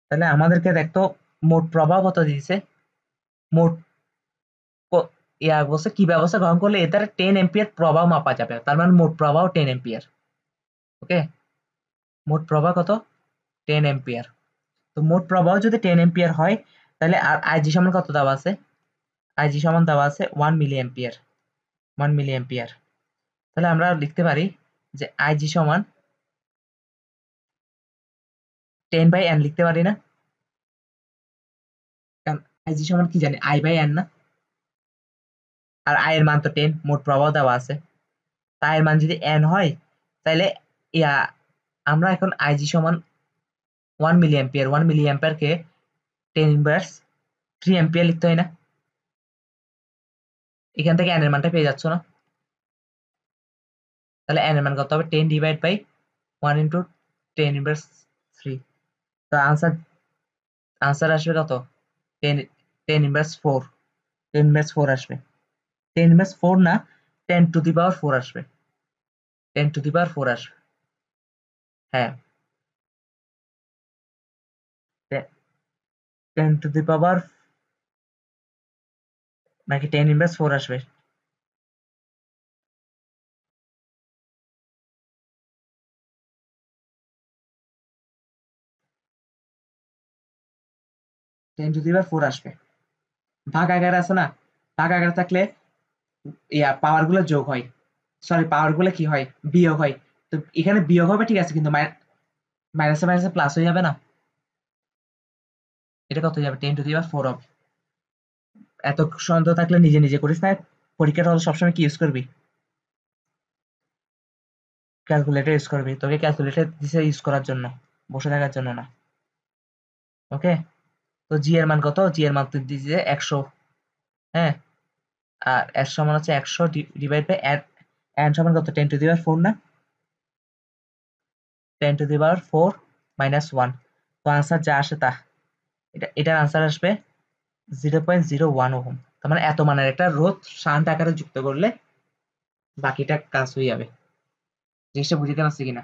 তাহলে আমাদেরকে দেখতো মোট প্রবাহ কত দিয়েছে, মোট বলছে কি ব্যবস্থা গ্রহণ করলে এর দ্বারা 10 এম্পিয়ার প্রবাহ মাপা যাবে, তার মানে মোট প্রবাহ 10 এম্পিয়ার। ওকে, মোট প্রবাহ কত, 10 এম্পিয়ার। তো মোট প্রবাহ যদি 10 এম্পিয়ার হয়, তাহলে আর আইজি সমান কত দেওয়া আছে, আইজি সমান দেওয়া আছে 1 মিলি এম্পিয়ার, 1 মিলি এম্পিয়ার। তাহলে আমরা লিখতে পারি যে আইজি সমান 10/n লিখতে পারি না, কারণ আইজি সমান কি জানি, I/n না, আর আই এর মান তো 10, মোট প্রবাহ দেওয়া আছে, তাই এর মান যদি n হয়, তাহলে ইয়া আমরা এখন আইজি সমান 1 মিলি এম্পিয়ার, 1 মিলি এম্পিয়ারকে 10 ইনভার্স 3 এম্পিয়ার লিখতে হয় না, এখান থেকে n এর মানটা পেয়ে যাচ্ছ না? তাহলে n এর মান কত হবে, 10 ডিভাইড বাই 1 ইন্টু 10 ইনভার্স 3। তো আনসার আসবে কত, 10, 10 ইনভার্স 4, 10 ইনভার্স 4 আসবে, 10 ইনভার্স 4 না, 10 টু দি পাওয়ার 4 আসবে, 10 টু দি পাওয়ার 4 আসবে। হ্যাঁ, 10 টু দি পাওয়ার, নাকি 10 ইনভার্স 4 আসবে, 10 টু দি পাওয়ার 4 আসবে। ভাগ আকারে আছে না, ভাগ আকারে থাকলে পাওয়ার গুলো যোগ হয়, সরি পাওয়ার গুলো কি হয়, বিয়োগ হয়। তো এখানে বিয়োগ হবে ঠিক আছে, কিন্তু মাইনাসে মাইনাসে প্লাস হয়ে যাবে না, এটা কত যাবে, 10 টু দি পাওয়ার 4 হবে। এত সন্দেহ থাকলে নিজে নিজে করিস না, পরীক্ষাটা হলে সবসময় কি ইউজ করবি, ক্যালকুলেটর ইউজ করবি, তোকে ক্যালকুলেটর দিছে ইউজ করার জন্য, বসে থাকার জন্য না। ওকে, তো জি এর মান কত, জি এর মান তো দিয়েছে 100, হ্যাঁ, আর এর সমান হচ্ছে 100 ডিভাইড বাই এন সমান কত, 10 টু দি পাওয়ার 4 না, 10 টু দি পাওয়ার 4 মাইনাস 1। তো আনসার যা আসে তা, এটার আনসার আসবে 0.01 ওহম। তার মানে এত মানের একটা রোধ শান্ট আকারে যুক্ত করলে বাকিটা কাজ হয়ে যাবে। জিনিসটা বুঝতে পারছি কিনা?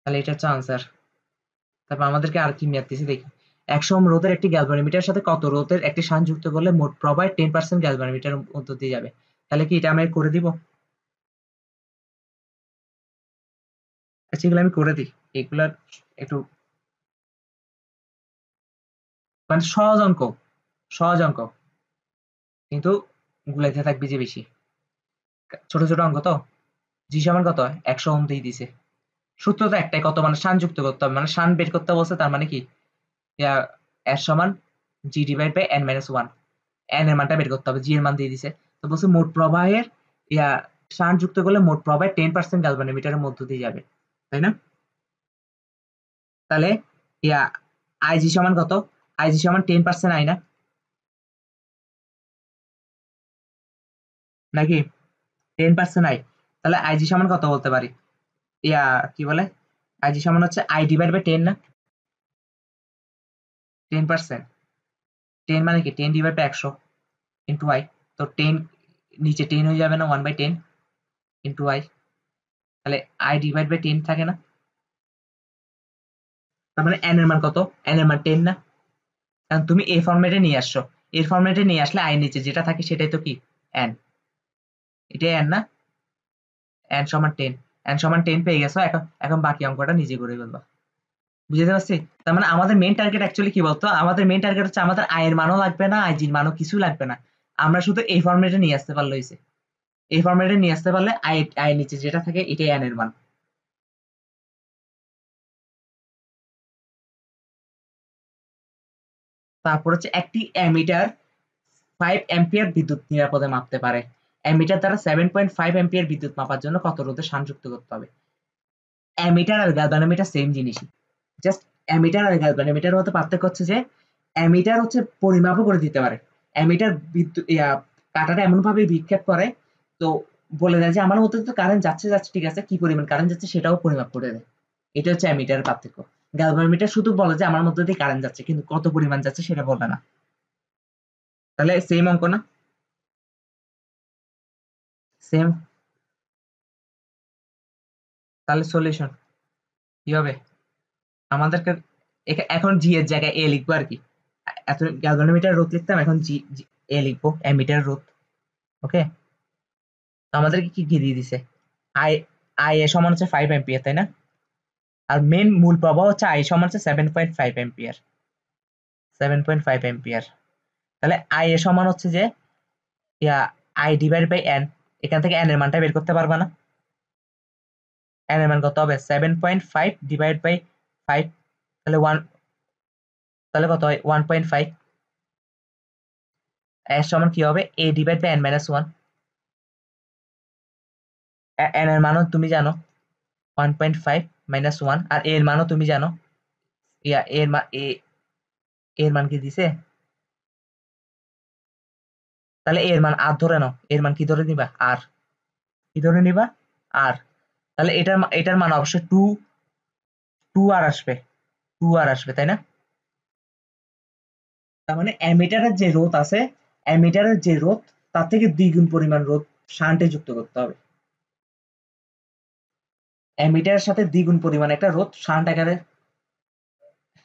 তাহলে এটা হচ্ছে আনসার। তারপর আমাদেরকে আর কি ম্যাথ দিছে দেখি, 100 ওহম রোধের একটি গ্যালভানোমিটারের সাথে কত রোধের একটি শান্ট যুক্ত করলে মোট প্রবাহ 10% গ্যালভানোমিটারের মধ্য দিয়ে যাবে। তাহলে কি এটা আমি করে দিব? আচ্ছা এগুলো আমি করে দিই, এগুলার একটু মানে সহজ অঙ্ক কিন্তু গুলাইতে থাকবি যে বেশি, ছোট ছোট অঙ্ক তো। জি সমান কত, 100 ওহম দিয়ে দিছে। সূত্র তো একটাই, কত মানে শান যুক্ত করতে হবে, মানে শান বের করতে বলছে, তার মানে কি ইয়া এর সমান G divide by N minus one, N এর মানটা বের করতে হবে, জি এর মান দিয়ে দিছে। তো বলছে মোট প্রবাহের ইয়া শান যুক্ত করলে মোট প্রবাহের 10% গ্যালভানোমিটারের মধ্য দিয়ে যাবে, তাই না? তাহলে ইয়া আইজি সমান কত, আইজি সমান 10% আই না, নাকি 10% আই? তাহলে আইজি সমান কত বলতে পারি, ইয়া কি বলে, আইজি সমান হচ্ছে আই ডিভাইড বাই 10 না, 10%, 10 মানে কি 10 ডিভাইড বাই 100 ইন্টু আই। তো 10 নিচে 10 হয়ে যাবে না, 1/10 ইন্টু আই, তাহলে আই ডিভাইড বাই 10 থাকে না, তার মানে এন এর মান কত, এন এর মান 10 না? কারণ তুমি এ ফরম্যাটে নিয়ে আসছো, এর ফরম্যাটে নিয়ে আসলে আই নিচে যেটা থাকে সেটাই তো কি এন, এটাই এন না, এন সমান 10, এন সমান 10 পেয়ে গেছো, এখন এখন বাকি অঙ্কটা নিজে করে ফেলবা। বুঝতে পারছি? তার মানে আমাদের মেইন টার্গেট অ্যাকচুয়ালি কি বলতো, আমাদের মেইন টার্গেট হচ্ছে আমাদের আয়ের মানও লাগবে না, আইজির মানও কিছু লাগবে না, আমরা শুধু এই ফরম্যাটে নিয়ে আসতে পারলে হইছে। এই ফরম্যাটে নিয়ে আসতে পারলে আই নিচে যেটা থাকে এটাই এন এর মান। তারপর হচ্ছে একটি অ্যামিটার 5 অ্যাম্পিয়ার বিদ্যুৎ নিরাপদে মাপতে পারে। অ্যামিটার দ্বারা 7.5 অ্যাম্পিয়ার বিদ্যুৎ মাপার জন্য কত রোধে সংযুক্ত করতে হবে? অ্যামিটার আর গ্যালভানোমিটার সেম জিনিসই, জাস্ট অ্যামিটার আর গ্যালভানোমিটার মধ্যে পার্থক্য হচ্ছে যে অ্যামিটার হচ্ছে পরিমাপও করে দিতে পারে। অ্যামিটার বিদ্যুৎ কাঁটাটা এমন ভাবে বিক্ষেপ করে, তো বলে দেয় যে আমার মধ্যে তো কারেন্ট যাচ্ছে যাচ্ছে, ঠিক আছে, কি পরিমাণ কারেন্ট যাচ্ছে সেটাও পরিমাপ করে দেয়। এটা হচ্ছে অ্যামিটারের পার্থক্য। গ্যালভানোমিটার শুধু বলে যে আমার মধ্যে দিয়ে কারেন্ট যাচ্ছে, কিন্তু কত পরিমাণ যাচ্ছে সেটা বলে না। তাহলে সেম অঙ্ক না? সেম। তাহলে সলিউশন কি হবে আমাদেরকে, এখন জি এর জায়গায় এ লিখবো আর কি। এত গ্যালভানোমিটার রোধ লিখতাম, এখন জি এ লিখবো, অ্যামিটার রোধ। ওকে, আমাদেরকে কি কি দিয়ে দিছে, আই, আই এ সমান হচ্ছে 5 অ্যাম্পিয়ার, তাই না? আর মেন মূল প্রবাহ হচ্ছে আই সমান হচ্ছে 7.5 অ্যাম্পিয়ার, 7.5 অ্যাম্পিয়ার। তাহলে আই এ সমান হচ্ছে যে ইয়া আই ডিভাইড বাই এন, এখান থেকে এন এর মানটা বের করতে পারবা না? এন এর মান কত হবে, 7.5 ডিভাইড বাই 5, তাহলে 1, তাহলে কত হয় 1.5। এর সমান কি হবে, A divide by N minus 1, N এর মানও তুমি জানো 1.5 মাইনাস 1, আর এর মানও তুমি জানো, ইয়া এর মান এর মান কি দিছে, তাহলে এর মান আর ধরে নাও, এর মান কি ধরে নিবা, আর কি ধরে নিবা, আর। তাহলে এটার মান অবশ্যই 2, 2 আর আসবে, 2 আর আসবে, তাই না? তার মানে অ্যামিটারের যে রোধ আছে, অ্যামিটারের যে রোধ তার থেকে দ্বিগুণ পরিমাণ রোধ শান্টে যুক্ত করতে হবে। অ্যামিটারের সাথে দ্বিগুণ পরিমাণ একটা রোধ শান্ট আকারে।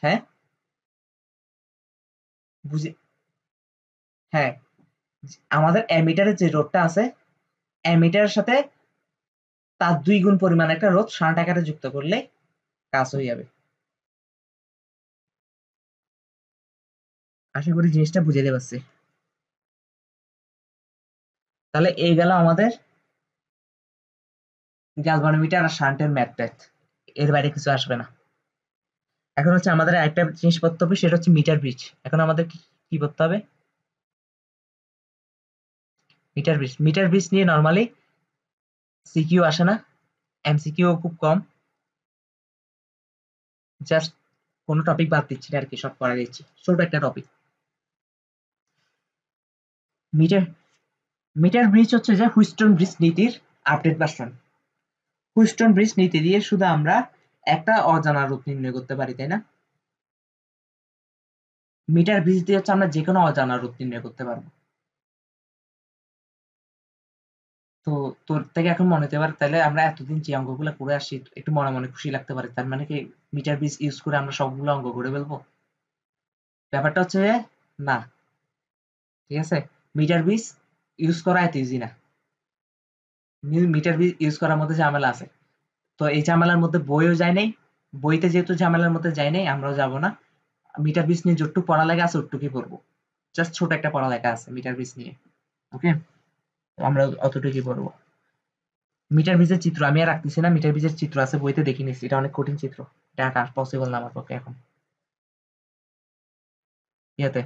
হ্যাঁ, বুঝি। হ্যাঁ, আমাদের অ্যামিটারের যে রোধটা আছে, অ্যামিটারের সাথে তার 2 গুণ পরিমাণ একটা রোধ শান্ট আকারে যুক্ত করলে কাজ হয়ে যাবে। আশা করি জিনিসটা বুঝাতে পারছি। তাহলে এই গেল আমাদের গ্যালভানোমিটার আর শান্টের ম্যাথ, এর বাইরে কিছু আসবে না। এখন হচ্ছে আমাদের একটা জিনিস পড়তে হবে, সেটা হচ্ছে মিটার ব্রিজ। এখন আমাদের কি কি করতে হবে, মিটার ব্রিজ। মিটার ব্রিজ নিয়ে নরমালি সিকিউ আসে না, এমসিকিউ খুব কম, জাস্ট কোনো টপিক বাদ দিচ্ছি না আর কি, সব করা দিচ্ছি, ছোট একটা টপিক। মিটার মিটার ব্রিজ হচ্ছে যে হুইস্টন ব্রিজ নীতির আপডেট ভার্সন। হুইস্টন ব্রিজ নীতি দিয়ে শুধু আমরা একটা অজানা রূপ নির্ণয় করতে পারি, তাই না? মিটার ব্রিজ দিয়ে হচ্ছে আমরা যে কোনো অজানা রূপ নির্ণয় করতে পারবো। তো তোর থেকে এখন মনে হতে পারে তাহলে আমরা এতদিন যে অঙ্কগুলো করে আসছি একটু মনে মনে খুশি লাগতে পারে, তার মানে কি মিটার ব্রিজ ইউজ করে আমরা সবগুলো অঙ্ক করে ফেলবো? ব্যাপারটা হচ্ছে যে না, ঠিক আছে, মিটার ব্রিজ ইউজ করা এত ইজি না, মিটার ব্রিজ ইউজ করার মধ্যে ঝামেলা আছে। তো এই ঝামেলার মধ্যে বইও যায় নাই, বইতে যেহেতু ঝামেলার মধ্যে যায় নাই, আমরাও যাব না। মিটার ব্রিজ নিয়ে যতটুকু পড়ালেখা আছে ওটুকুই পড়বো, জাস্ট ছোট একটা পড়ালেখা আছে মিটার ব্রিজ নিয়ে। ওকে, আমরা অতটুকুই পড়বো। মিটার ব্রিজের চিত্র আমি আর রাখতেছি না, মিটার ব্রিজের চিত্র আছে বইতে, দেখে নিচ্ছি, এটা অনেক কঠিন চিত্র, এটা আঁকা পসিবল না আমার পক্ষে এখন। ইয়াতে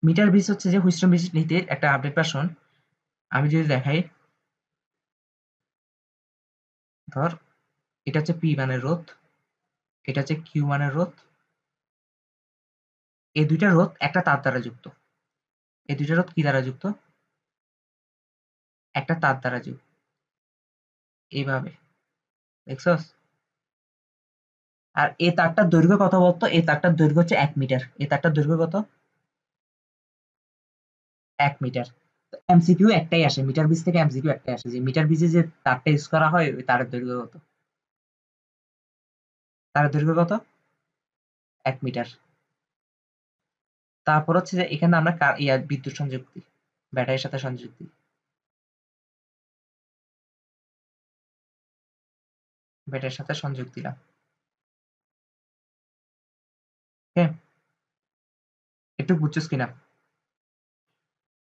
মিটার ব্রিজ হচ্ছে যে হুইস্টন ব্রিজ নিতে একটা আপডেট ভার্সন। আমি যদি দেখাই, ধর এটা হচ্ছে পি মানের রোধ, এটা হচ্ছে কিউ মানের রোধ, এই দুইটা রোধ একটা তার দ্বারা যুক্ত। এই দুইটা রোধ কি দ্বারা যুক্ত? একটা তার দ্বারা যুক্ত, এইভাবে, দেখছস? আর এই তারটার দৈর্ঘ্য কত বলতো? এই তারটার দৈর্ঘ্য হচ্ছে 1 মিটার। এই তারটার দৈর্ঘ্য কত? 1 মিটার। এমসিকিউ একটাই আসে, মিটার ব্রিজ থেকে এমসিকিউ একটাই আসে, যে মিটার ব্রিজে যে তারটা ইউজ করা হয় ওই তারের দৈর্ঘ্য কত? তারের দৈর্ঘ্য কত? 1 মিটার। তারপর হচ্ছে যে এখানে আমরা বিদ্যুৎ সংযোগ দিই, ব্যাটারির সাথে সংযোগ দিই, ব্যাটারির সাথে সংযোগ দিলাম। হ্যাঁ, একটু বুঝছিস কিনা?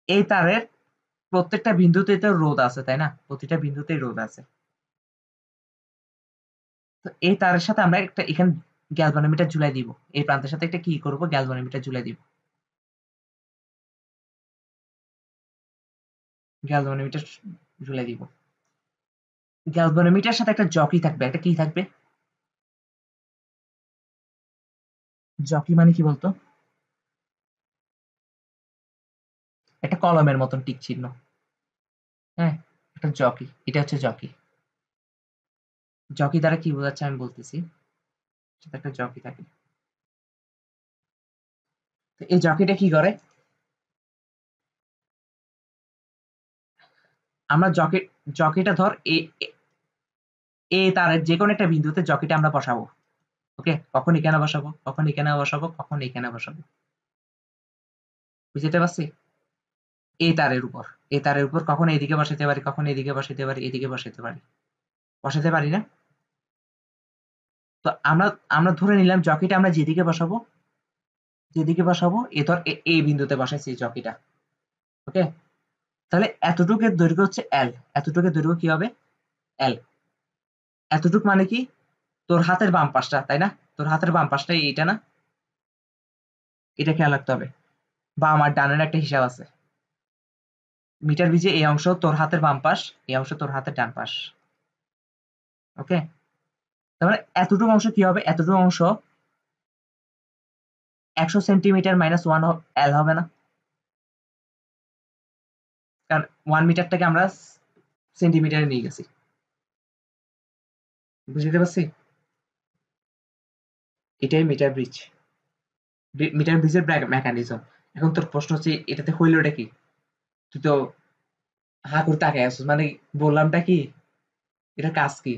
এই তারের প্রত্যেকটা বিন্দুতে তো রোধ আছে, তাই না? প্রতিটা বিন্দুতেই রোধ আছে। তো এই তারের সাথে আমরা একটা এখানে গ্যালভানোমিটার ঝুলাই দিব, এই প্রান্তের সাথে একটা কি করব, গ্যালভানোমিটার ঝুলাই দিব। গ্যালভানোমিটার ঝুলাই দিব। গ্যালভানোমিটার সাথে একটা জকি থাকবে, একটা কি থাকবে? জকি মানে কি বলতো? একটা কলমের মতন টিক চিহ্ন। হ্যাঁ, একটা জকি, এটা হচ্ছে জকি। জকি দ্বারা কি বোঝাচ্ছে আমি বলতেছি, সাথে একটা জকি থাকে। তো এই জকিটা কি করে? আমরা জকিটা ধর এ তারের যে কোনো একটা বিন্দুতে জকিটা আমরা বসাবো। ওকে, কখন এখানে বসাবো, কখন এখানে বসাবো, কখন এখানে বসাবো, বুঝতে পারছি? এই তারের উপর, এই তারের উপর কখন এইদিকে বসাতে পারি, কখন এদিকে বসাতে পারি, এদিকে বসাতে পারি, বসাতে পারি না? তো আমরা আমরা ধরে নিলাম জকিটা আমরা যেদিকে বসাবো, যেদিকে বসাবো, এ ধর এই বিন্দুতে বসাইছি জকিটা। ওকে, তাহলে এতটুকের দৈর্ঘ্য হচ্ছে এল। এতটুকের দৈর্ঘ্য কি হবে? এল। এতটুক মানে কি? তোর হাতের বাম পাশটা, তাই না? তোর হাতের বাম পাশটা এইটা না? এটা খেয়াল রাখতে হবে, বা আমার ডানের একটা হিসাব আছে। মিটার বিজে এই অংশ তোর হাতের বাম পাশ, এই অংশ তোর হাতের ডান পাশ। ওকে, তাহলে এতটুকু অংশ কি হবে? এতটুকু অংশ 100 সেন্টিমিটার মাইনাস 1 এল হবে না? কারণ 1 মিটারটাকে আমরা সেন্টিমিটারে নিয়ে গেছি, বুঝতে পারছি? এটাই মিটার ব্রিজ, মিটার ব্রিজের মেকানিজম। এখন তোর প্রশ্ন হচ্ছে এটাতে হইলোটা কি? তুই তো হা করে তাকায় আছিস, মানে বললামটা কি, এটা কাজ কি,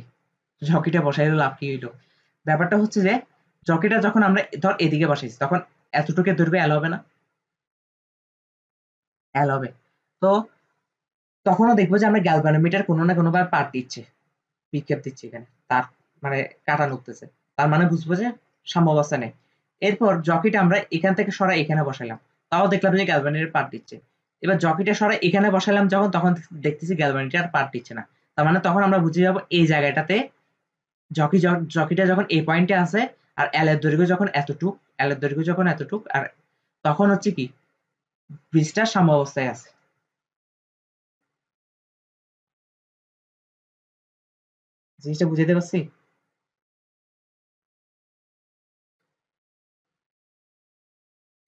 জকিটা বসাইলে লাভ কি হইলো? ব্যাপারটা হচ্ছে যে জকিটা যখন আমরা ধর এদিকে বসাইছি, তখন এতটুকু দৈর্ঘ্য এল হবে না? এল হবে। তো তখনও দেখবো যে আমরা গ্যালভানোমিটার কোনো না কোনো ভাবে পার দিচ্ছে, বিক্ষেপ দিচ্ছে এখানে তার, মানে কাটা উঠতেছে, তার মানে বুঝবো যে সাম্যাবস্থা নেই। এরপর জকিটা আমরা এখান থেকে সরাই এখানে বসাইলাম, তাও দেখলাম যে গ্যালভানোমিটার পার দিচ্ছে। এবার জকিটা সরাই এখানে বসাইলাম যখন, তখন দেখতেছি গ্যালভানোমিটার পার দিচ্ছে না। তার মানে তখন আমরা বুঝে যাবো এই জায়গাটাতে জকিটা যখন এই পয়েন্টে আছে, আর এল এর দৈর্ঘ্য যখন এতটুক, এল এর দৈর্ঘ্য যখন এতটুক, আর তখন হচ্ছে কি, ব্রিজটা সাম্যাবস্থায় আছে। জিনিসটা বুঝাইতে পারছি?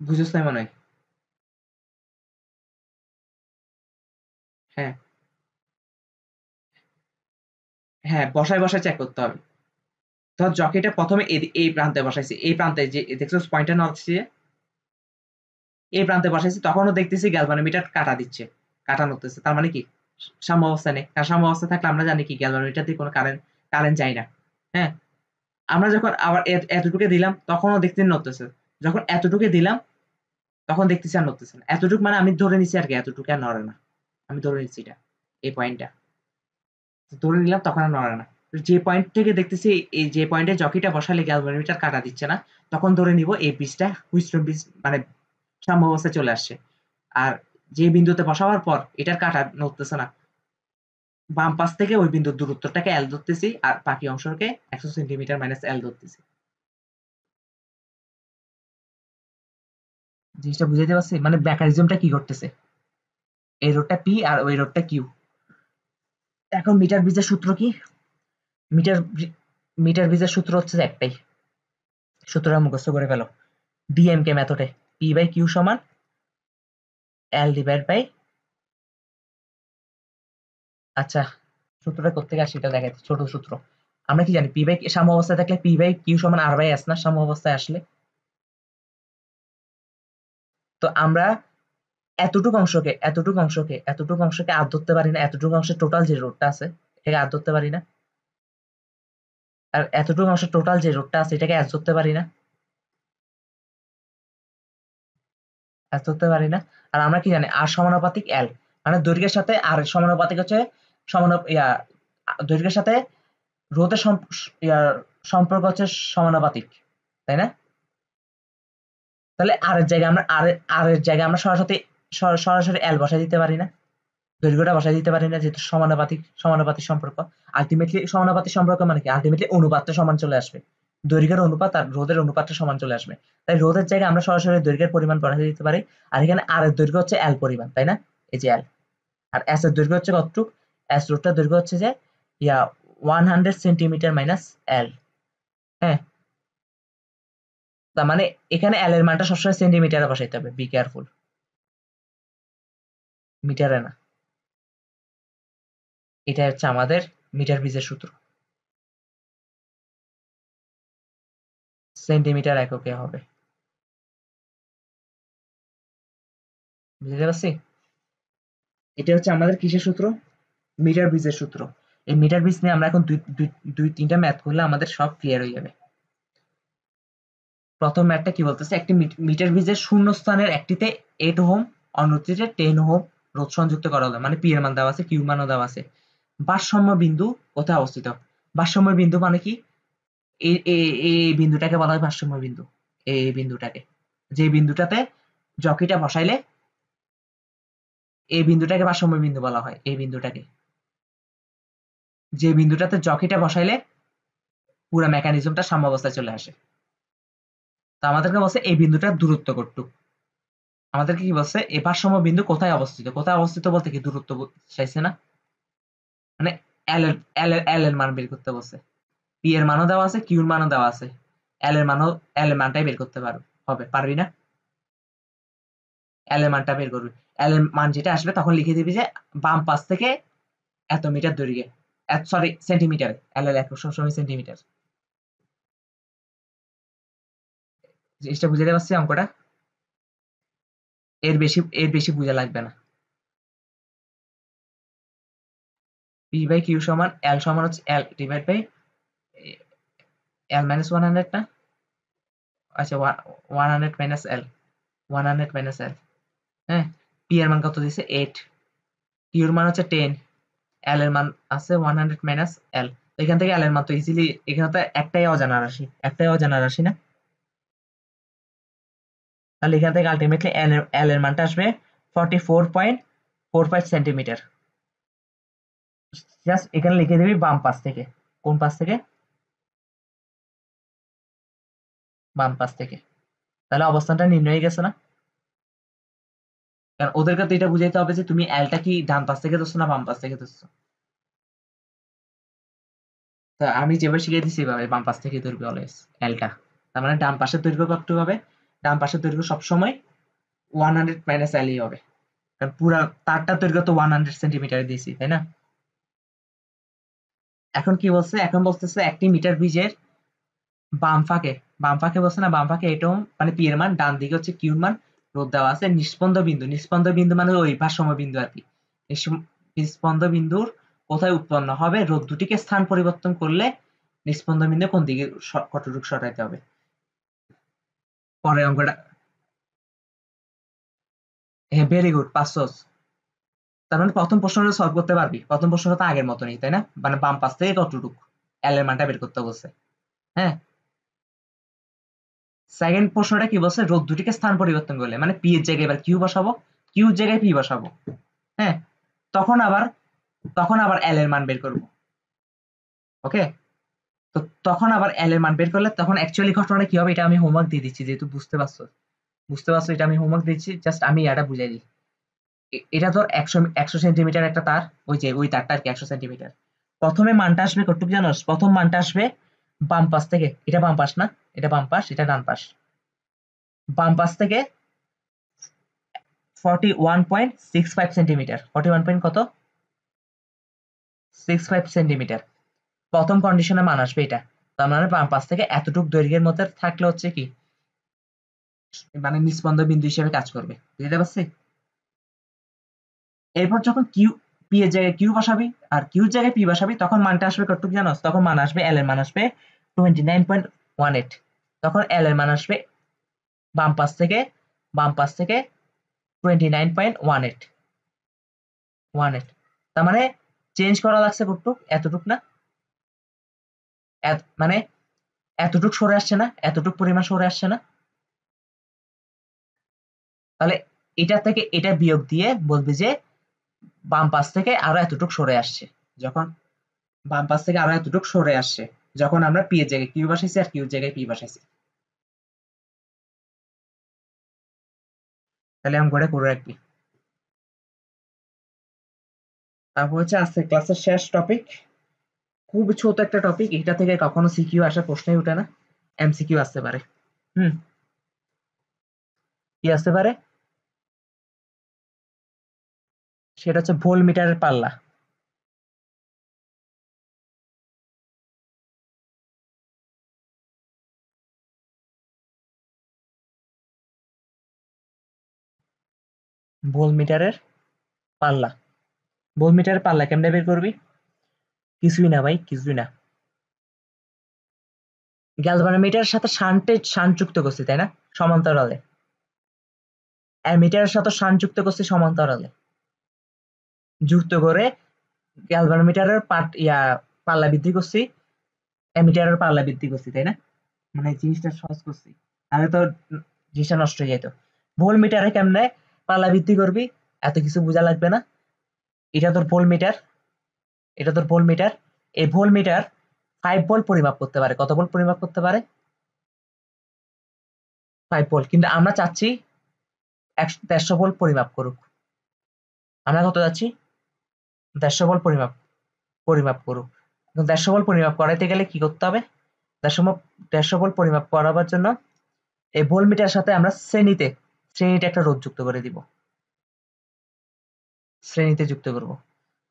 বুঝছ না মনে হয়? হ্যাঁ, হ্যাঁ, বসায় বসায় চেক করতে হবে। ধর জকিটা প্রথমে এই প্রান্তে বসাইছি, এই প্রান্তে যে দেখছো পয়েন্টটা নড়ছে, এই প্রান্তে বসাইছি, তখনও দেখতেছি গ্যালভানোমিটার কাটা দিচ্ছে, কাটা নড়তেছে। তার মানে কি, সাম্যাবস্থা নেই। কারণ সাম্যাবস্থা থাকলে আমরা জানি কি গ্যালভানোমিটার দিয়ে কোনো কারেন্ট কারেন্ট যায় না। হ্যাঁ, আমরা যখন আবার এতটুকু দিলাম তখনও দেখতে নড়তেছে, যখন এতটুকু দিলাম তখন দেখতেছি আর নড়তেছে না। এতটুকু মানে আমি ধরে নিচ্ছি আর কি, এতটুকু আর নড়ে না, আমি ধরে নিচ্ছি এটা, এই পয়েন্টটা ধরে নিলাম, তখন আর নড়ে না। যে পয়েন্ট থেকে দেখতেছি এই যে পয়েন্টে জকিটা বসালে গ্যালভানোমিটার কাটা দিচ্ছে না, তখন ধরে নিব এই বীজটা হুইস্টন বীজ মানে সাম্যাবস্থায় চলে আসছে। আর যে বিন্দুতে বসাবার পর এটার কাটা নড়তেছে না, বাম পাশ থেকে ওই বিন্দুর দূরত্বটাকে এল ধরতেছি, আর বাকি অংশকে 100 সেন্টিমিটার মাইনাস এল ধরতেছি। জিনিসটা বুঝাইতে পারছি? মানে মেকানিজমটা কি করতেছে, এই রোডটা পি আর ওই রোডটা কিউ। এখন মিটার ব্রিজের সূত্র কি? মিটার মিটার ব্রিজের সূত্র হচ্ছে যে একটাই, সূত্রটা মুখস্থ করে ফেলো। ডিএমকে মেথডে পি বাই কিউ সমান এল ডিভাইড বাই, আচ্ছা সূত্রটা কোত্থেকে আসে এটা দেখাই, ছোট সূত্র। আমরা কি জানি পি বাই সাম্য অবস্থায় থাকলে পি বাই কিউ সমান আর বাই এস না, সাম্য অবস্থায় আসলে। তো আমরা এতটুকু অংশকে আর ধরতে পারি না, এতটুকু অংশের টোটাল যে রোডটা আছে এটাকে আর ধরতে পারি না, আর এতটুকু অংশের টোটাল যে রোডটা আছে এটাকে এস ধরতে পারি না, এস ধরতে পারি না। আর আমরা কি জানি আর সমানুপাতিক এল, মানে দৈর্ঘ্যের সাথে আর সমানুপাতিক হচ্ছে দৈর্ঘ্যের সাথে রোধের সম্পর্ক হচ্ছে সমানুপাতিক, তাই না? তাহলে আর এর জায়গায় আমরা সরাসরি সরাসরি এল বসাই দিতে পারি না, দৈর্ঘ্যটা বসাই দিতে পারি না, যেহেতু সমানুপাতিক সম্পর্ক। আলটিমেটলি সমানুপাতিক সম্পর্ক মানে কি? আলটিমেটলি অনুপাতটা সমান চলে আসবে, দৈর্ঘ্যের অনুপাত আর রোধের অনুপাতটা সমান চলে আসবে। তাই রোধের জায়গায় আমরা সরাসরি দৈর্ঘ্যের পরিমাণ বসাই দিতে পারি। আর এখানে আর এর দৈর্ঘ্য হচ্ছে এল পরিমাণ, তাই না? এই যে এল। আর এস এর দৈর্ঘ্য হচ্ছে কতটুক? এস রোধটার দৈর্ঘ্য হচ্ছে যে 100 সেন্টিমিটার মাইনাস এল। হ্যাঁ, তার মানে এখানে এল এর মানটা সবসময় সেন্টিমিটারে বসাইতে হবে, বি কেয়ারফুল, মিটারে না। এটা হচ্ছে আমাদের মিটার ব্রিজের সূত্র, সেন্টিমিটার এককে হবে। বুঝতে পারছি? এটা হচ্ছে আমাদের কিসের সূত্র? মিটার ব্রিজের সূত্র। এই মিটার ব্রিজ নিয়ে আমরা এখন দুই তিনটা ম্যাথ করলে আমাদের সব ক্লিয়ার হয়ে যাবে। প্রথম ম্যাথটা কি বলতেছে, একটি মিটার ব্রিজের শূন্য স্থানের একটিতে 8 ওহম, অন্যটিতে 10 ওহম রোধ সংযুক্ত করা হলো, মানে পি এর মান দেওয়া আছে, কিউ মানও দেওয়া আছে। ভারসাম্য বিন্দু কোথায় অবস্থিত? ভারসাম্য বিন্দু মানে কি? এই বিন্দুটাকে বলা হয় ভারসাম্য বিন্দু। এই বিন্দুটাকে, যে বিন্দুটাতে জকিটা বসাইলে এই বিন্দুটাকে ভারসাম্য বিন্দু বলা হয়। এই বিন্দুটাকে, যে বিন্দুটাতে জকিটা বসাইলে পুরো মেকানিজমটা সাম্যাবস্থায় চলে আসে। তো আমাদেরকে বলছে এই বিন্দুটার দূরত্ব কতটুকু। আমাদেরকে কি বলছে, এই ভারসাম্য বিন্দু কোথায় অবস্থিত, কোথায় অবস্থিত বলতে কি দূরত্ব চাইছে না, মানে এল এর মান বের করতে বলছে। পি এর মানও দেওয়া আছে, কিউ এর মানও দেওয়া আছে, এল এর মানটাই বের করতে পারবি না? এল এর মানটা বের করবি। এল এর মান যেটা আসবে তখন লিখে দিবি যে বাম পাশ থেকে এত মিটার দৈর্ঘ্যে, সরি সেন্টিমিটার, এল এর একক সবসময় সেন্টিমিটার। জিনিসটা বুঝতে পারছি অঙ্কটা? এর বেশি বোঝা লাগবে না। পি বাই কিউ সমান এল সমান হচ্ছে এল ডিভাইড বাই এল মাইনাস 100 না, আচ্ছা 100 মাইনাস এল, 100 মাইনাস এল। হ্যাঁ, পি এর মান কত দিছে 8, কিউ এর মান হচ্ছে 10, এল এর মান আছে 100 মাইনাস এল। এখান থেকে এল এর মান তো ইজিলি, এখানে তো একটাই অজানা রাশি না, তাহলে এখান থেকে আলটিমেটলি এল এর মানটা আসবে 44.45 সেন্টিমিটার। জাস্ট এখানে লিখে দিবি বাম পাশ থেকে। কোন পাশ থেকে? বাম পাশ থেকে। তাহলে অবস্থানটা নির্ণয় হয়ে গেছে না? কারণ ওদেরকে তো এটা বুঝাইতে হবে যে তুমি এলটা কি ডান পাশ থেকে ধরছো না বাম পাশ থেকে ধরছো। তা আমি যেভাবে শিখিয়ে দিচ্ছি এভাবে বাম পাশ থেকে ধরবে অলওয়েজ এলটা। তার মানে ডান পাশের দৈর্ঘ্য কতটুকু হবে? ডান পাশের দৈর্ঘ্য সবসময় 100 মাইনাস এলই হবে, কারণ পুরা তারটার দৈর্ঘ্য তো 100 সেন্টিমিটার দিয়েছি, তাই না? এখন কি বলছে, এখন বলতেছে একটি মিটার ব্রিজের বাম ফাঁকে, বাম ফাঁকে বলছে না, বাম ফাঁকে এটম মানে পি এর মান, ডান দিকে হচ্ছে কিউর মান, রোধ দেওয়া আছে। নিস্পন্দ বিন্দু মানে ওই ভারসাম্য বিন্দু আর কি। নিস্পন্দ বিন্দুর কোথায় উৎপন্ন হবে, রোধ দুটিকে স্থান পরিবর্তন করলে নিস্পন্দ বিন্দু কোন দিকে কতটুকু সরাইতে হবে। পরের অঙ্কটা, হ্যাঁ ভেরি গুড, 500। তার মানে প্রথম প্রশ্নটা সলভ করতে পারবি, প্রথম প্রশ্নটা তো আগের মতনই, তাই না? মানে বাম পাশ থেকে কতটুকু। এল এর মানটা বের করতে বলছে। হ্যাঁ, সেকেন্ড প্রশ্নটা কি বলছে, রোধ দুটিকে স্থান পরিবর্তন করলে, মানে পি এর জায়গায় এবার কিউ বসাবো, কিউ এর জায়গায় পি বসাবো। হ্যাঁ, তখন আবার এল এর মান বের করব। ওকে, তো তখন আবার এল এর মান বের করলে তখন অ্যাকচুয়ালি ঘটনাটা কি হবে, এটা আমি হোমওয়ার্ক দিয়ে দিচ্ছি, যেহেতু বুঝতে পারছো, এটা আমি হোমওয়ার্ক দিচ্ছি, জাস্ট আমি এটা বুঝাই দিই। এটা ধর 100 সেন্টিমিটার একটা তার, ওই তারটা আর কি 100 সেন্টিমিটার। প্রথমে মানটা আসবে কতটুকু জানোস? প্রথম মানটা আসবে বাম পাশ থেকে, এটা বাম পাশ না, এটা বাম পাশ, এটা ডান পাশ। বাম পাশ থেকে 41.65 সেন্টিমিটার, 41 পয়েন্ট কত, 65 সেন্টিমিটার। প্রথম কন্ডিশনে মান আসবে এটা। তার মানে বাম পাশ থেকে এতটুকু দৈর্ঘ্যের মধ্যে থাকলে হচ্ছে কি, মানে নিস্পন্দ বিন্দু হিসেবে কাজ করবে, বুঝতে পারছি? এরপর যখন পি এর জায়গায় কিউ বসাবি আর কিউর জায়গায় পি বসাবি, তখন মানটা আসবে কতটুকু জানোস? তখন মান আসবে, এল এর মান আসবে 29.18। তখন এল এর মান আসবে বাম পাশ থেকে, 29.18। তার মানে চেঞ্জ করা লাগছে কতটুক, এতটুক না, মানে এতটুক সরে আসছে না, এতটুক পরিমাণ সরে আসছে না। তাহলে এটা থেকে এটা বিয়োগ দিয়ে বলবি যে বাম পাশ থেকে আরো এতটুক সরে আসছে। যখন বাম পাশ থেকে আরো এতটুক সরে আসছে, যখন আমরা পি এর জায়গায় কিউ বসাইছি আর কিউর জায়গায় পি বসাইছি। তাহলে আমি করে করে রাখবি। তারপর হচ্ছে আজকে ক্লাসের শেষ টপিক, খুব ছোট একটা টপিক, এটা থেকে কখনো সিকিউ আসার প্রশ্নই উঠে না, এমসিকিউ আসতে পারে। হুম, কি আসতে পারে? সেটা হচ্ছে ভোল্ট মিটারের পাল্লা। ভোল্ট মিটারের পাল্লা, ভোল্ট মিটারের পাল্লা কেমনে বের করবি? কিছুই না ভাই, কিছুই না। গ্যালভানোমিটারের সাথে শান্ট যুক্ত করছি, তাই না, সমান্তরালে। অ্যামিটারের সাথে শান্ট যুক্ত করছি সমান্তরালে, যুক্ত করে গ্যালভানোমিটারের পাল্লা বৃদ্ধি করছি, অ্যামিটারের পাল্লা বৃদ্ধি করছি, তাই না? মানে জিনিসটা সহজ করছি, তাহলে তো জিনিসটা নষ্ট হয়ে যেত। ভোল্ট মিটারে কেমনে পাল্লা বৃদ্ধি করবি, এত কিছু বোঝা লাগবে না। এটা তোর ভোল্ট মিটার, এটা তোর ভোল্ট মিটার। এই ভোল্ট মিটার 5 ভোল্ট পরিমাপ করতে পারে। কত ভোল্ট পরিমাপ করতে পারে? 5 ভোল্ট। কিন্তু আমরা চাচ্ছি 150 ভোল্ট পরিমাপ করুক। আমরা কত চাচ্ছি? 150 ভোল্ট পরিমাপ পরিমাপ করুক। 150 ভোল্ট পরিমাপ করাইতে গেলে কি করতে হবে? 150 ভোল্ট পরিমাপ করাবার জন্য এই ভোল্ট মিটারের সাথে আমরা শ্রেণীতে একটা রোধ যুক্ত করে দিব, শ্রেণীতে যুক্ত করব।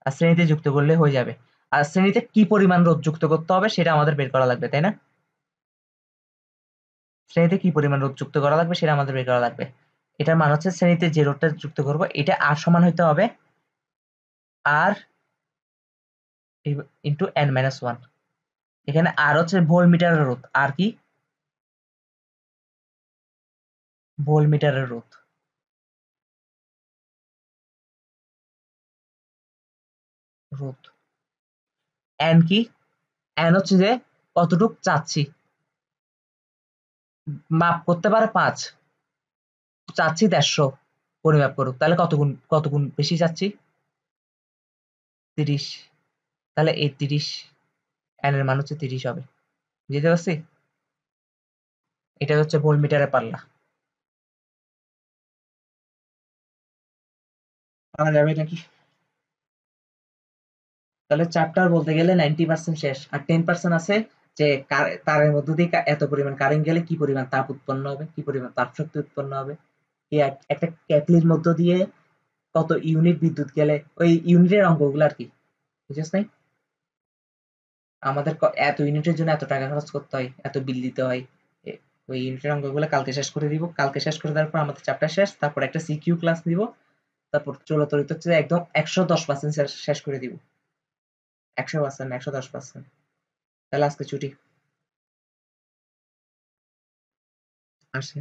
আর শ্রেণীতে যুক্ত করলে হয়ে যাবে। আর শ্রেণীতে কি পরিমাণ রোধ যুক্ত করতে হবে সেটা আমাদের বের করা লাগবে, তাই না? শ্রেণীতে কি পরিমাণ রোধ যুক্ত করা লাগবে সেটা আমাদের বের করা লাগবে। এটার মান হচ্ছে, শ্রেণীতে যে রোধটা যুক্ত করব এটা আর সমান হইতে হবে আর ইন্টু n-1। এখানে আর হচ্ছে ভোল্ট মিটারের রোধ, আর কি, ভোল্ট মিটারের রোধ, রোধ। n কি, n হচ্ছে যে কতটুক চাচ্ছি, মাপ করতে পারে 5, চাচ্ছি 150 পরিমাপ করুক, তাহলে কত গুণ বেশি চাচ্ছি? 30। তাহলে এই 30, n এর মান হচ্ছে 30 হবে, বুঝতে পারছি? এটা হচ্ছে ভোল্ট মিটারের পাল্লা। পারা যাবে নাকি? তাহলে চ্যাপ্টার বলতে গেলে 90% শেষ, আর 10% আছে যে তারের মধ্য দিয়ে এত পরিমাণ কারেন্ট গেলে কি পরিমাণ তাপ উৎপন্ন হবে, কি পরিমাণ তাপ শক্তি উৎপন্ন হবে। একটা ক্যাটলির মধ্য দিয়ে কত ইউনিট বিদ্যুৎ গেলে, ওই ইউনিটের অঙ্কগুলো আর কি, বুঝছিস নাই? আমাদের এত ইউনিটের জন্য এত টাকা খরচ করতে হয়, এত বিল দিতে হয়। ওই ইউনিটের অঙ্কগুলো কালকে শেষ করে দিব, কালকে শেষ করে দেওয়ার পর আমাদের চ্যাপ্টার শেষ, তারপর একটা সিকিউ ক্লাস দিব, তারপর চলতরিত হচ্ছে একদম 110% শেষ করে দিব। 100% না, 110%। তাহলে আজকে ছুটি। আসে।